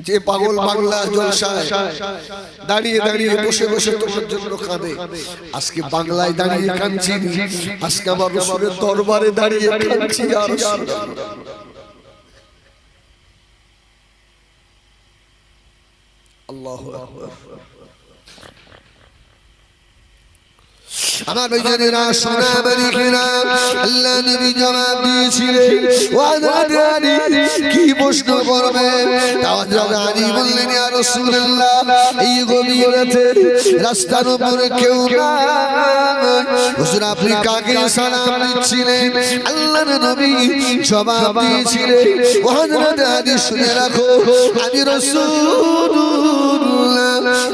যে পাগল বাংলা জলসায় দাঁড়িয়ে দাঁড়িয়ে বসে বসে তোমার জন্য কাঁদে, আজকে বাংলায় দাঁড়িয়ে কাঁদছি, আজকে আমার রাসূলের দরবারে দাঁড়িয়ে কাঁদছি। ইয়া রাসূলুল্লাহ, আল্লাহু আকবার। আমার ভাইজানেরা, সোনা মানিকেরা, আল্লাহ নবী জবাব দিয়েছিলেন, ওয়াদা আলী কি প্রশ্ন করবে? তাওয়াজ্জুহ আলী বললেন, ইয়া রাসূলুল্লাহ, এই গভীর রাতে রাস্তার উপরে কেউ নাই, হুজুর আপনি কাকে সালাম দিচ্ছিলেন? আল্লাহর নবী জবাব দিয়েছিলেন, ও হযরত আলী শুনে রাখো, আমি রাসূলুল্লাহ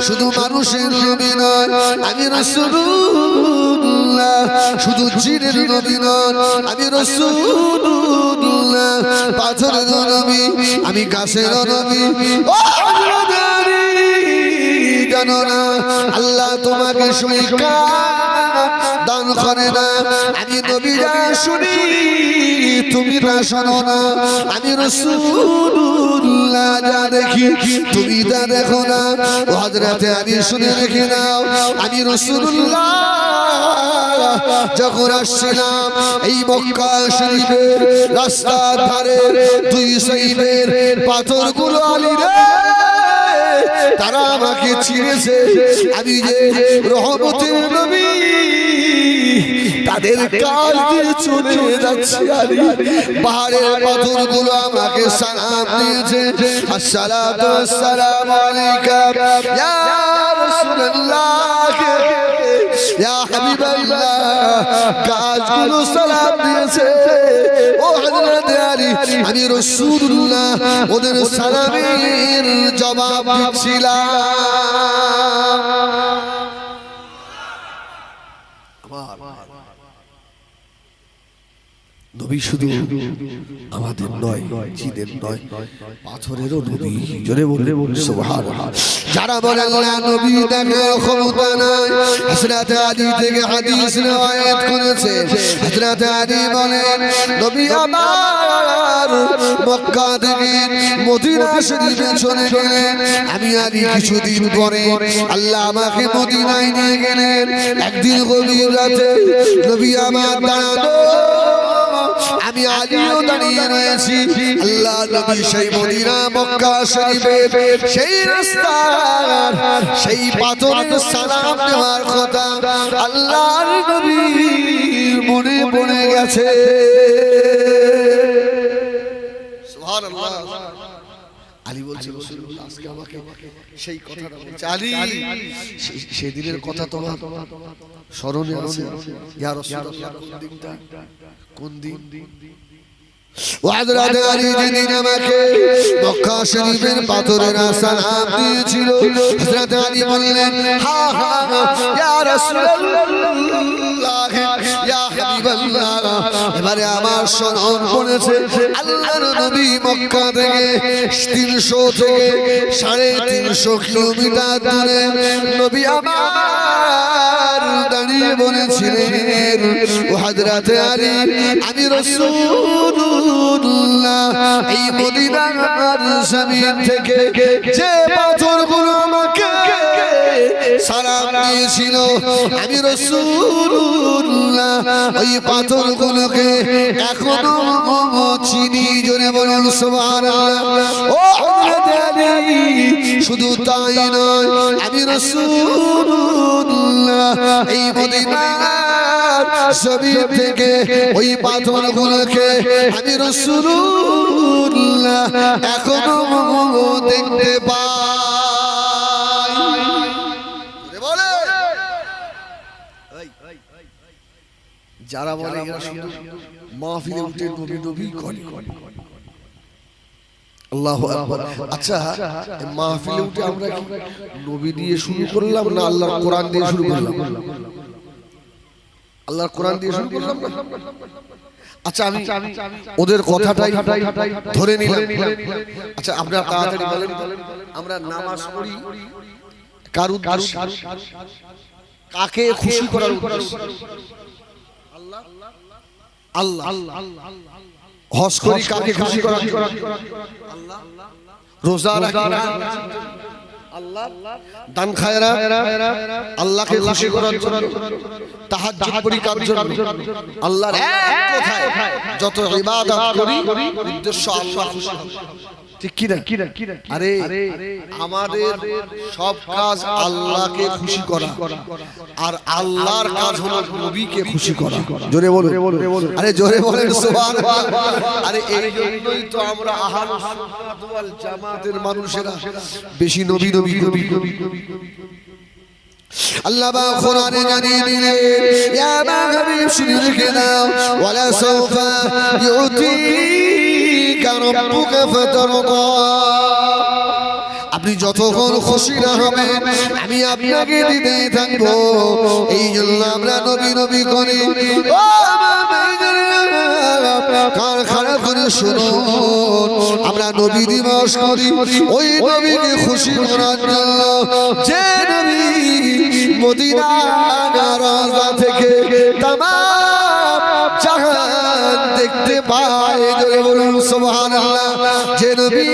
শুধু মানুষের নবী নয়, আমি রাসূলুল্লাহ শুধু জিনের নবী নয়, আমি রাসূলুল্লাহ পাথরের নবী, আমি গাছের নবী। ও জানো না আল্লাহ তোমাকে দান করে না, আমি নবী যা শুনি তুমি না শোনো না, আমি রাসূলুল্লাহ যা দেখি তুমি তা দেখো না। ও হযরত আলী শুনে রেখে নাও, আমি রাসূলুল্লাহ যখন আসছিলাম এই মক্কা শরীফের রাস্তার ধারে দুই সাইডের পাথরগুলো আলী রে তারা আমাকে চিনেছে, আমি যে রহমতের নবী তাদের কাল দিয়ে চলে যাচ্ছি। আলী পাহাড়ের পাথরগুলো আমাকে সালাম দিয়েছে, আসসালাতু আসসালামু আলাইকা ইয়া রাসূলুল্লাহ, ইয়া হাবিবাল্লাহ। গাছগুলো সালাম দিয়েছে, ও হযরত আলী আমি রাসূলুল্লাহ ওদের সালামের জবাব দিচ্ছিলাম। নবী শুধু আমাদের নয়, জিনের নয়, পাথরেরও নবী। জোরে বলে সুবহানাল্লাহ। যারা বলে আল্লাহ নবী দেখার ক্ষমতা নাই, হযরত আলী থেকে হাদিস রওয়ায়াত করেছে। হযরত আলী বলেন নবী আমার মক্কা থেকে মদিনা শরীফে চলে গেলেন। আমি আলী কিছুদিন পরে আল্লাহ আমাকে মদিনায় নিয়ে গেলেন। একদিন গভীর রাতে নবী আমার দাঁড়ানো, আমি আলীও দাঁড়িয়ে রয়েছি। আল্লাহ নবী সেই মদিনা মক্কা শরীফের সেই রাস্তার সেই পাথরের সালাম দেওয়ার কথা আল্লাহর নবীর মনে পড়ে গেছে। সুবহানাল্লাহ। আলী বলছে রাসূলুল্লাহ আজকে আমাকে সেই কথাটা বলছে। আলী সেদিনের কথা তোমার স্মরণে আছে? ইয়া রাসূলুল্লাহ কোন দিনটা, কোন দিন? হযরত আলী যেদিন আমাকে মক্কা শরীফের পাথরের সালাম দিয়েছিল, হযরত আলী বললেন হা হা ইয়া রাসূলুল্লাহ ইয়া হাবিবাল্লাহ, এবারে আমার স্মরণ পড়েছে আল্লাহর নবী মক্কা থেকে 300 থেকে 350 কিলোমিটার দূরে নবী আমার দাঁড়িয়ে বলেছিলেন ও হযরত আলী আমি রাসূলুল্লাহ এই মদিনার জমিন থেকে যে পাথরগুলো আমাকে সালাম দিয়েছিল আমি রাসূলুল্লাহ ওই পাথরগুলোকে এখনো চিনি। জোরে বলুন সুবহানাল্লাহ। ও হযরত আলী শুধু তাই নয়, আমি রাসূলুল্লাহ এই মদিনার জমিন থেকে ওই পাথরগুলোকে আমি রাসূলুল্লাহ এখনো দেখতে পাই। বলে যারা বলে মাহফিলে উঠে নবী নবী করে, আল্লাহু আকবার। আচ্ছা মাহফিলে উঠে আমরা কি নবী দিয়ে শুরু করলাম না আল্লাহর কোরআন দিয়ে শুরু করলাম? আল্লাহর কোরআন দিয়ে শুরু করলাম না? আচ্ছা আমি ওদের কথাটাই ধরে নিলাম। আচ্ছা আপনারা তাড়াতাড়ি বলেন, আমরা নামাজ পড়ি কার উদ্দেশ্যে? কাকে খুশি করার উদ্দেশ্যে? আল্লাহ। হজ করি কাকে খুশি করার জন্য? আল্লাহ। রোজা রাখি আল্লাহ। দান খায়রাত আল্লাহকে খুশি করার জন্য। তাহাজ্জুদ পড়ি কার জন্য? আল্লাহর এক কথায় যত ইবাদত করি উদ্দেশ্য আল্লাহ খুশি হবে। ঠিক কি না? আরে আমাদের সব কাজ আল্লাহকে খুশি করা, আর আল্লাহর কাজ হলো নবীকে খুশি করা। জোরে বলুন, আরে জোরে বলেন সুবহানাল্লাহ। আরে এই জন্যই তো আমরা আহলুস সুন্নাত ওয়াল জামাতের মানুষেরা বেশি নবী নবী নবী। আল্লাহ বা কোরআনে জানিয়ে দিলেন ইয়া মা হাবিব শুনে রেখে দাও ওয়ালা সাউফা ইউতিকা রাব্বুকা ফাতারদা। আপনি যতক্ষণ খুশি না হবেন আমি আপনাকে দিতে থাকবো। এই জন্য আমরা নবী নবী করি। কার খারাপ করে শুনুন, আমরা নবী দিবস করি ওই নবীকে খুশি করার জন্য যে নবী মদিনার রওজা থেকে তামাম জাহান দেখতে পায়। জোরে বলুন সুবহানাল্লাহ। যে নবী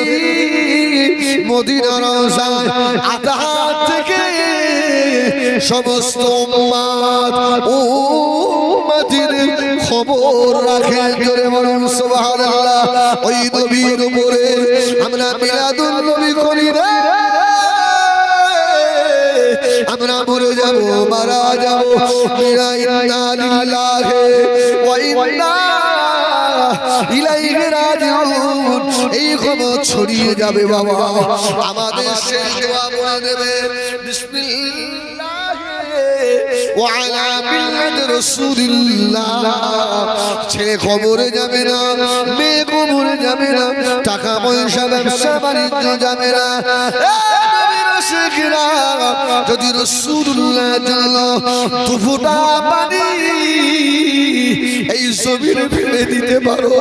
মদিনার রওজায় আতাহাত থেকে সমস্ত উম্মতের খবর রাখেন। জোরে বলুন সুবহানাল্লাহ। ওই নবীর উপরে আমরা মিলাদুন নবী করি না। আমরা মরে যাব, মারা যাব, ইন্না লিল্লাহি ওয়া ইন্না ইলাইহি রাজিউন এই খবর ছড়িয়ে যাবে। বাবা আমাদের শেষ দোয়া বলে দেবে বিসমিল্লাহি ওয়া আলা মিল্লাতি রাসূলিল্লাহ। ছেলে কবরে যাবে না, মেয়ে কবরে যাবে না, টাকা পয়সা ব্যবসা বাণিজ্য যাবে না। যদি রাসূলুল্লাহ জন্য দুফোঁটা পানি এই জমিনে ফেলে দিতে পারো,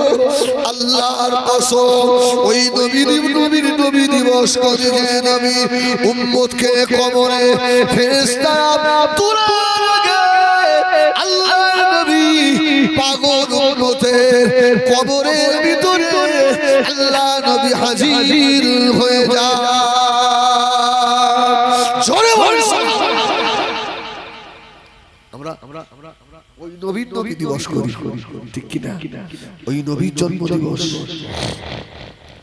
আল্লাহর কসম ওই নবী দিবস করে যে নবী উম্মতকে কবরে ফেরেশতারা তুলার আগে আল্লাহ নবী পাগল উম্মতের কবরের ভিতরে আল্লাহ নবী হাজির হয়ে যায়। জোরে বলো আমরা ওই নবী দিবস করি, ঠিক কি না? ওই নবীর জন্ম দিবস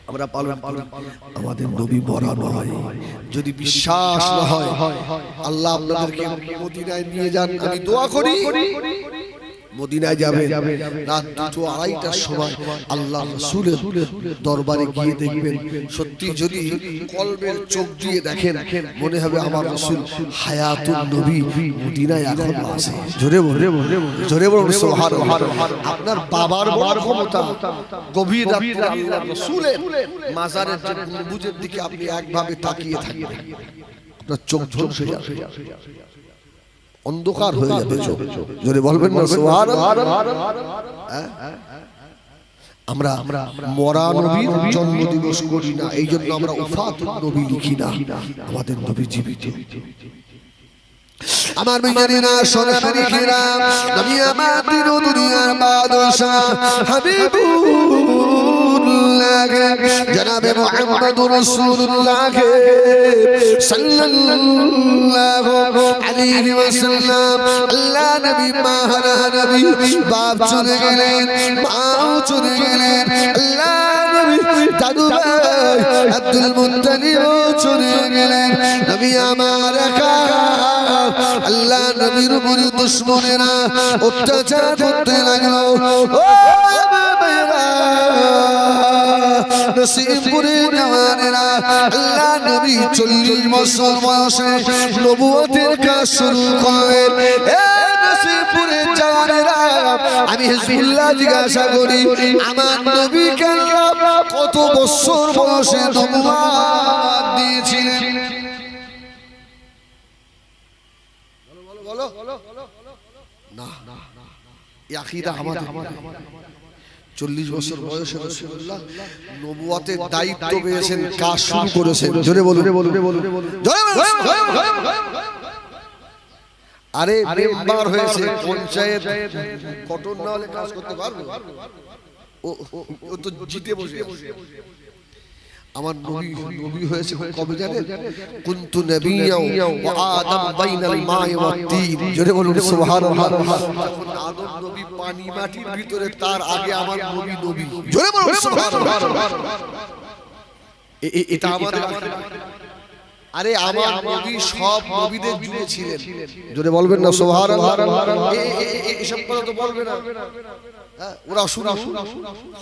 আমরা পালন করি। আমাদের নবী মরা নয়। যদি বিশ্বাস না হয় আল্লাহ আপনাদেরকে মদিনায় নিয়ে যান, আমি দোয়া করি মদিনায় যাবে রাত 2-2:30টার সময় আল্লাহ রাসূলের দরবারে গিয়ে দেখবেন, সত্যি যদি কলবের চোখ দিয়ে দেখেন মনে হবে আমার রাসূল হায়াতুন নবী মদিনায় এখন আছে। জোরে বলুন সুবহানাল্লাহ। আপনার বাবার বড় ক্ষমতা, গভীর রাতে আল্লাহ রাসূলের মাজারের গম্বুজের দিকে আপনি একভাবে তাকিয়ে থাকবেন, আপনার চোখ ঝলসে যাবে, অন্ধকার হয়ে যাবে চোখ। জোরে বলবেন না সুবহানাল্লাহ। আমরা মরা নবীর জন্মদিবস করি না, এই জন্য আমরা ওফাতুন নবী লিখি না, আমাদের নবী জীবিত। আমার ভাইয়েরা সোনার কিরাম, নবী আমাদের দুনিয়ার বাদশা হাবিবুল্লাহ জনাবে মুহাম্মদুর রাসূলুল্লাহ সাল্লাল্লাহু আলাইহি ওয়াসাল্লাম। আল্লাহ নবী মাহারা নবী, বাপ চলে গেলেন, মাও চলে গেলেন, আল্লাহ নবী দাদু ভাই আব্দুল মুত্তালিব চলে গেলেন, নবী আমার একা। আল্লাহ নবীর উপর দুশমনেরা অত্যাচার করতে লাগলো। ও নসিবপুরে জওয়ানেরা, আল্লাহ নবী 40 বছর বয়সে নবুয়তের কাজ শুরু করেন। নসিবপুরে জওয়ানেরা, আমি হিজবুল্লাহ জিজ্ঞাসা করি আমার নবীকে কত বছর বয়সে নবুয়ত দিয়েছিলেন? না, এই আকীদা আমাদের 40 বছর বয়সে রাসূলুল্লাহ নবুয়তের দায়িত্ব পেয়েছেন, কাজ শুরু করেছেন। জোরে বলুন। আরে মেম্বার হয়েছে, পঞ্চায়েত কটন না হলে কাজ করতে পারবে? ও তো জিতে বসে। আমার নবী হয়েছে কবে জানেন? কুনতু নাবিয়্যাও ওয়া আদম বাইনাল মা'i ওয়াত তিন। জোরে বলুন সুবহানাল্লাহ। যখন আদম নবী পানি মাটির ভিতরে, তার আগে আমার নবী। জোরে বলুন সুবহানাল্লাহ। এটা আমাদের। আরে আমার নবী সব নবীদের জুড়ে ছিলেন। জোরে বলবেন না সুবহানাল্লাহ। এসব কথা তো বলবে না। ওরা শুনো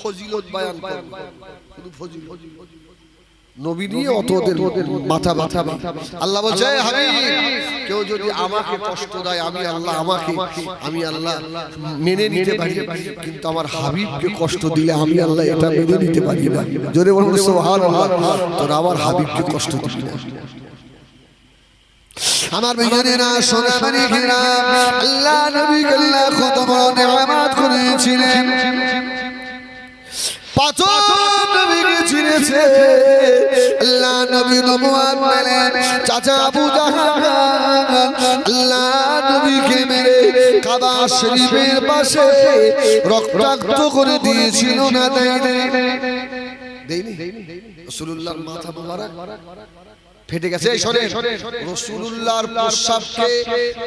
ফজিলত বয়ান করবে, শুধু ফজিলত। নবী নিয়ে অতদের মাথা ব্যথা। আল্লাহ বলছে হাবিব, কেউ যদি আমাকে কষ্ট দেয় আমি আল্লাহ মেনে নিতে পারি, কিন্তু আমার হাবিবকে কষ্ট দিলে আমি আল্লাহ এটা মেনে নিতে পারি না। জোরে বলুন সুবহানাল্লাহ। তোরা আমার হাবিবকে কষ্ট দিবি না। আমার ভাইয়েরা সোনার কিরাম, আল্লাহ নবীকে আল্লাহ কত বড় নিয়ামত করেছিলেন। পাঁচজন নবীকে চিনেছে আল্লাহ। নবী নবুয়ত পেলেন, চাচা আবু জাহাল আল্লাহ নবীকে মেরে কাবা শরীফের পাশে রক্তাক্ত করে দিয়েছিল না? দেয়নি? রাসূলুল্লাহর মাথা মোবারক ফেটে গেছে। রাসূলুল্লাহর প্রস্রাবকে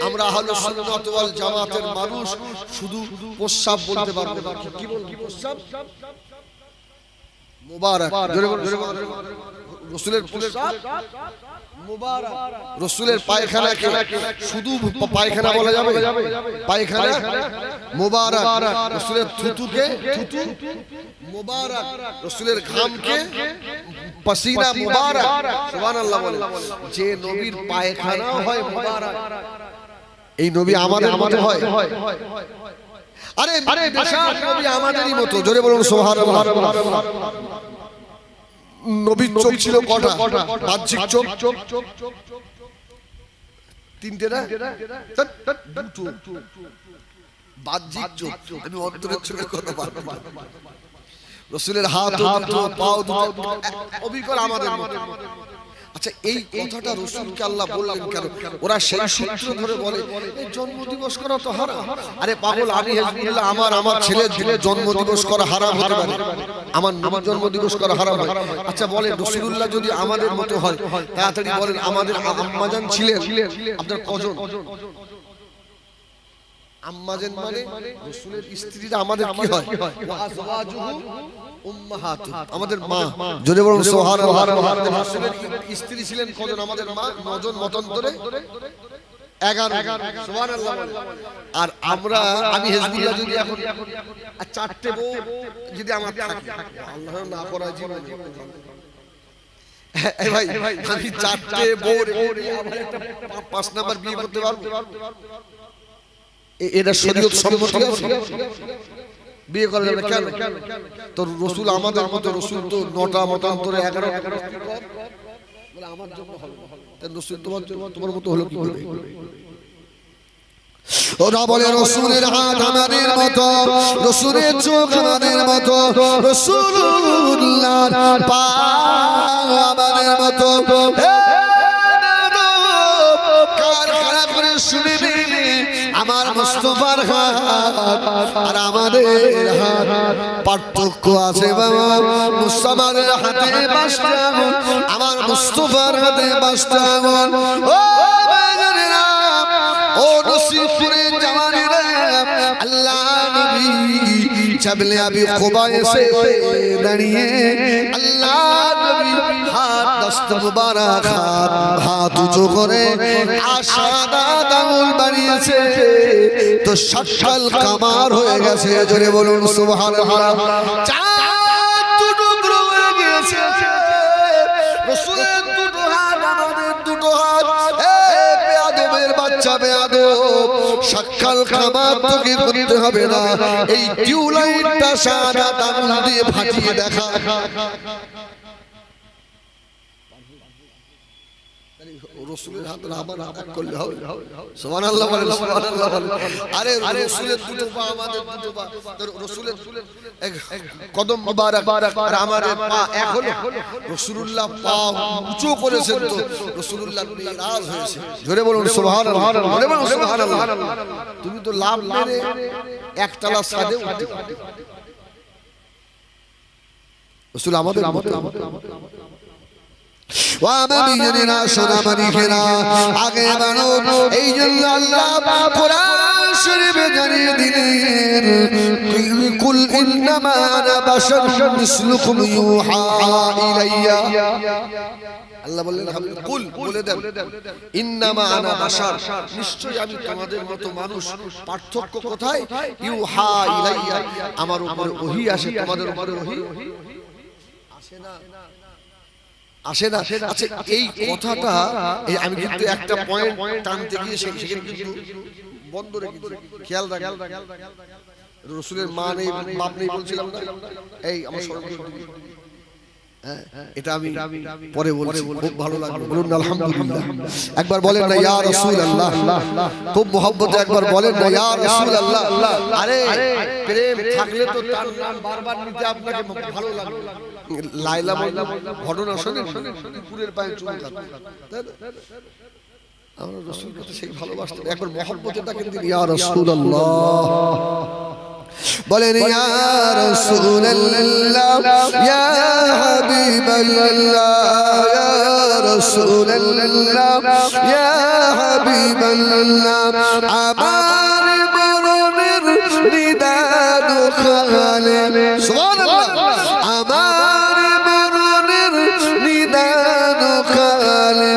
আমরা আহলুস সুন্নাত ওয়াল জামাতের মানুষ শুধু প্রস্রাব বলতে পারবো না। কি বলবো? প্রস্রাব মুবারক। রাসূলের প্রস্রাব মুবারক। রাসূলের পায়খানাকে শুধু পায়খানা বলা যাবে? পায়খানা মুবারক। রাসূলের থুতুকে থুতু মুবারক। রাসূলের ঘামকে পাসিনা মুবারক। সুবহানাল্লাহ বলে। যে নবীর পায়খানা হয় মুবারক, এই নবী আমাদের মতো হয়? আরে দেশার নবী আমাদেরই মতো, জোরে বলুন সুবহানাল্লাহ। নবীর চোখ ছিল কটা? বাহ্যিক চোখ তিনটে না, দুটো বাহ্যিক চোখ। আমি অন্তরের চোখের কথা বলবো। রাসূলের হাত দুটো, পাও দুটো, অবিকল আমাদের মতো। আচ্ছা, এই কথাটা রাসূলকে আল্লাহ বললেন কেন? ওরা সেই সূত্র ধরে বলে এই জন্মদিবস করা তো হারাম। আরে পাগল, আমি হিজবুল্লাহ, আমার ছেলের জন্মদিবস করা হারাম হতে পারে? আমার নবীর জন্মদিবস করা হারাম হয়? আচ্ছা বলেন, রাসূলুল্লাহ যদি আমাদের মতো হয়, তাড়াতাড়ি বলেন, আমাদের আম্মাজান ছিলেন আপনার কজন? আম্মাজান মানে রাসূলের স্ত্রীরা আমাদের কি হয়? ওয়াজওয়াজুহু উম্মাহাতু, আমাদের মা। জোরে বলুন সুবহানাল্লাহ। রাসূলের স্ত্রী ছিলেন কজন? আমাদের মা 9 জন, মতান্তরে 11। সুবহানাল্লাহ। আর আমরা, আমি হিজবুল্লাহ যদি এখন 4টে বউ যদি আমার থাকে, আল্লাহ না করা জীবন, এই ভাই আমি 4টে বউ রেখে আবার একটা 5 নাম্বার বিয়ে করতে পারবো? এটা শরীয়ত সম্মতি আছে? বিয়ে করা যাবে কেন? তো রাসূল আমাদের মতো, রাসূল তো 9টা মতান্তরে 11 বলে আমার জন্য হলো, তাই রাসূল তোমার মতো হলো কি করে? ওরা বলে রাসূলের হাত আমাদের মতো, রাসূলের চোখ আমাদের মতো, রাসূলুল্লাহর পা আমাদের মতো। কার খারাপ করে শুনে আমার মুস্তাফার হাত আর আমাদের হাত পার্থক্য আছে বাবা। মুস্তাফার হাতে 5টা আঙ্গুল, আমার মুস্তাফার হাতে 5টা আঙ্গুল। ও বাজারেরা, ও নসিবপুরের জামানেরা, আল্লাহ নবী জাবলে আবি কুবা এসে দাঁড়িয়ে আল্লাহ নবী হাত দস্ত মুবারক হাত উঁচু করে আশাদা আঙ্গুল বাড়িয়েছে, তো শাল কামার হয়ে গেছে। জোরে বলুন সুবহানাল্লাহ। চাঁদ টুকরো হয়ে গেছে। রাসূলের দুটো হাত, আমাদের দুটো হাত। বেয়াদবের বাচ্চা বেয়াদব, শাল কামার তোকে করতে হবে না, এই টিউবলাইটটা সাদা আঙ্গুল দিয়ে ফাটিয়ে দেখা। রাসূলের হাত আমার হাত করলে হবে? সুবহানাল্লাহ বলেন, সুবহানাল্লাহ বলেন। আরে রাসূলের দুটো পা, আমাদের দুটো পা, রাসূলের কদম মুবারক আর আমাদের পা এক হলো। রাসূলুল্লাহ পা উঁচু করেছেন, তো রাসূলুল্লাহর মিরাজ হয়েছে। জোরে বলুন সুবহানাল্লাহ, জোরে বলুন সুবহানাল্লাহ। তুমি তো লাভ মেরে একতলা ছাদে উঠতে পারবে। রাসূল আমাদের মতো। ওয়ামাবিনা সোনামানিকেরা আগে বাড়ো, এই জন্য আল্লাহ কোরআন শরীফে জানিয়ে দিলেন, কুল ইন্নামা আনা বাশারুম মিসলুকুম ইউহা ইলাইয়া। আল্লাহ বললেন, কুল বলে দেন, ইন্নামা আনা বাশার, নিশ্চয়ই আমি তোমাদের মতো মানুষ। পার্থক্য কোথায়? ইউহা ইলাইয়া, আমার উপরে ওহী আসে, তোমাদের উপরে ওহী আসে না, আসে না। আচ্ছা, এই কথাটা আমি কিন্তু একটা পয়েন্ট টানতে গিয়ে সেখানে কিন্তু বন্ধ রেখেছি, খেয়াল রাখেন। রাসূলের মা নেই, বাপ নেই বলছিলাম না, এই আমার এটা আমি পরে বলছি, খুব ভালো লাগলো। বলুন আলহামদুলিল্লাহ। একবার বলেন না ইয়া রাসূলুল্লাহ, খুব মহব্বতে একবার বলেন না ইয়া রাসূলুল্লাহ। আরে প্রেম থাকলে তো তার নাম বারবার নিতে আপনাকে ভালো লাগবে। লাইলা ঘটনা শোনেন, পুরের পায়ে চুল কাটে, আমরা রাসূল কথা সেই ভালোবাসতাম। একবার মহব্বতে ডাকেন দিন ইয়া রাসূলুল্লাহ, বলেন ইয়া রাসূলুল্লাহ, ইয়া হাবিবাল্লাহ, ইয়া রাসূলুল্লাহ, ইয়া হাবিবাল্লাহ। আমার মরণের নিদান খালে, সুবহানাল্লাহ, আমার মরণের নিদান খালে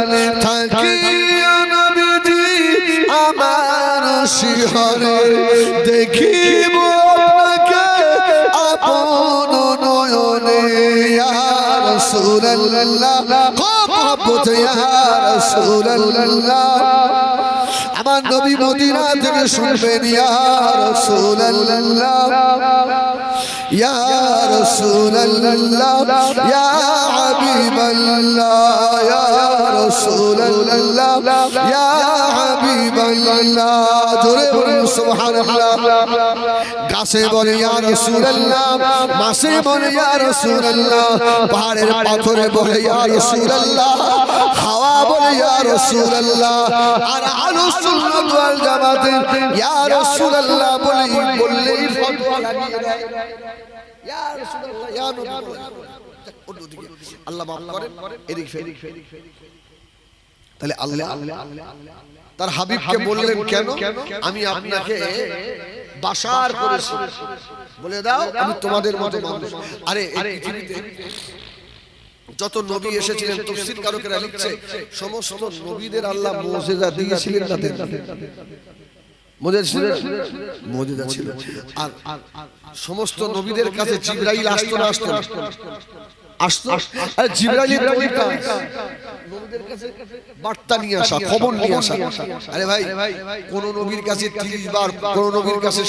থাকি নবীজি আমার শিহরে, দেখিব আপন নয়নে। ইয়া রাসূলুল্লাহ, খুব মহব্বত ইয়া রাসূলুল্লাহ, আমার নবী মদিনা থেকে শুনবেন ইয়া রাসূলুল্লাহ ইয়া রাসূলুল্লাহ ইয়া হাবিবাল্লাহ ইয়া রাসূলুল্লাহ ইয়া হাবিবাল্লাহ জোরে বলুন সুবহানাল্লাহ গাছে বলে ইয়া রাসূলুল্লাহ মাছে বলে ইয়া রাসূলুল্লাহ পাহাড়ের পাথরে বলে ইয়া রাসূলুল্লাহ হাওয়া বলে ইয়া রাসূলুল্লাহ আর আহলুস সুন্নাত ওয়াল জামাতে ইয়া রাসূলুল্লাহ বললেই ফতোয়া লাগিয়ে দেয় ইয়া রাসূলুল্লাহ ইয়া নবী অন্যদিকে আল্লাহ মাফ করেন এদিক ফেদিক তাহলে আল্লাহ তার হাবিবকে বললেন কেন আমি আপনাকে বাশার করেছি বলে দাও আমি তোমাদের মতো মানুষ আরে এই পৃথিবীতে যত নবী এসেছিলেন তাফসীর কারকেরা লিখছে সমস্ত নবীদের আল্লাহ মুজিজা দিয়েছিলেন না দেন মুজিজা ছিল আর সমস্ত নবীদের কাছে জিবরাইল আসতো না আরে জিবরাইলের তরিকা নবীদের কাছে বার্তা নিয়ে আসা খবর নিয়ে আসা আরে ভাই কোন নবীর কাছে 30 বার কোন নবীর কাছে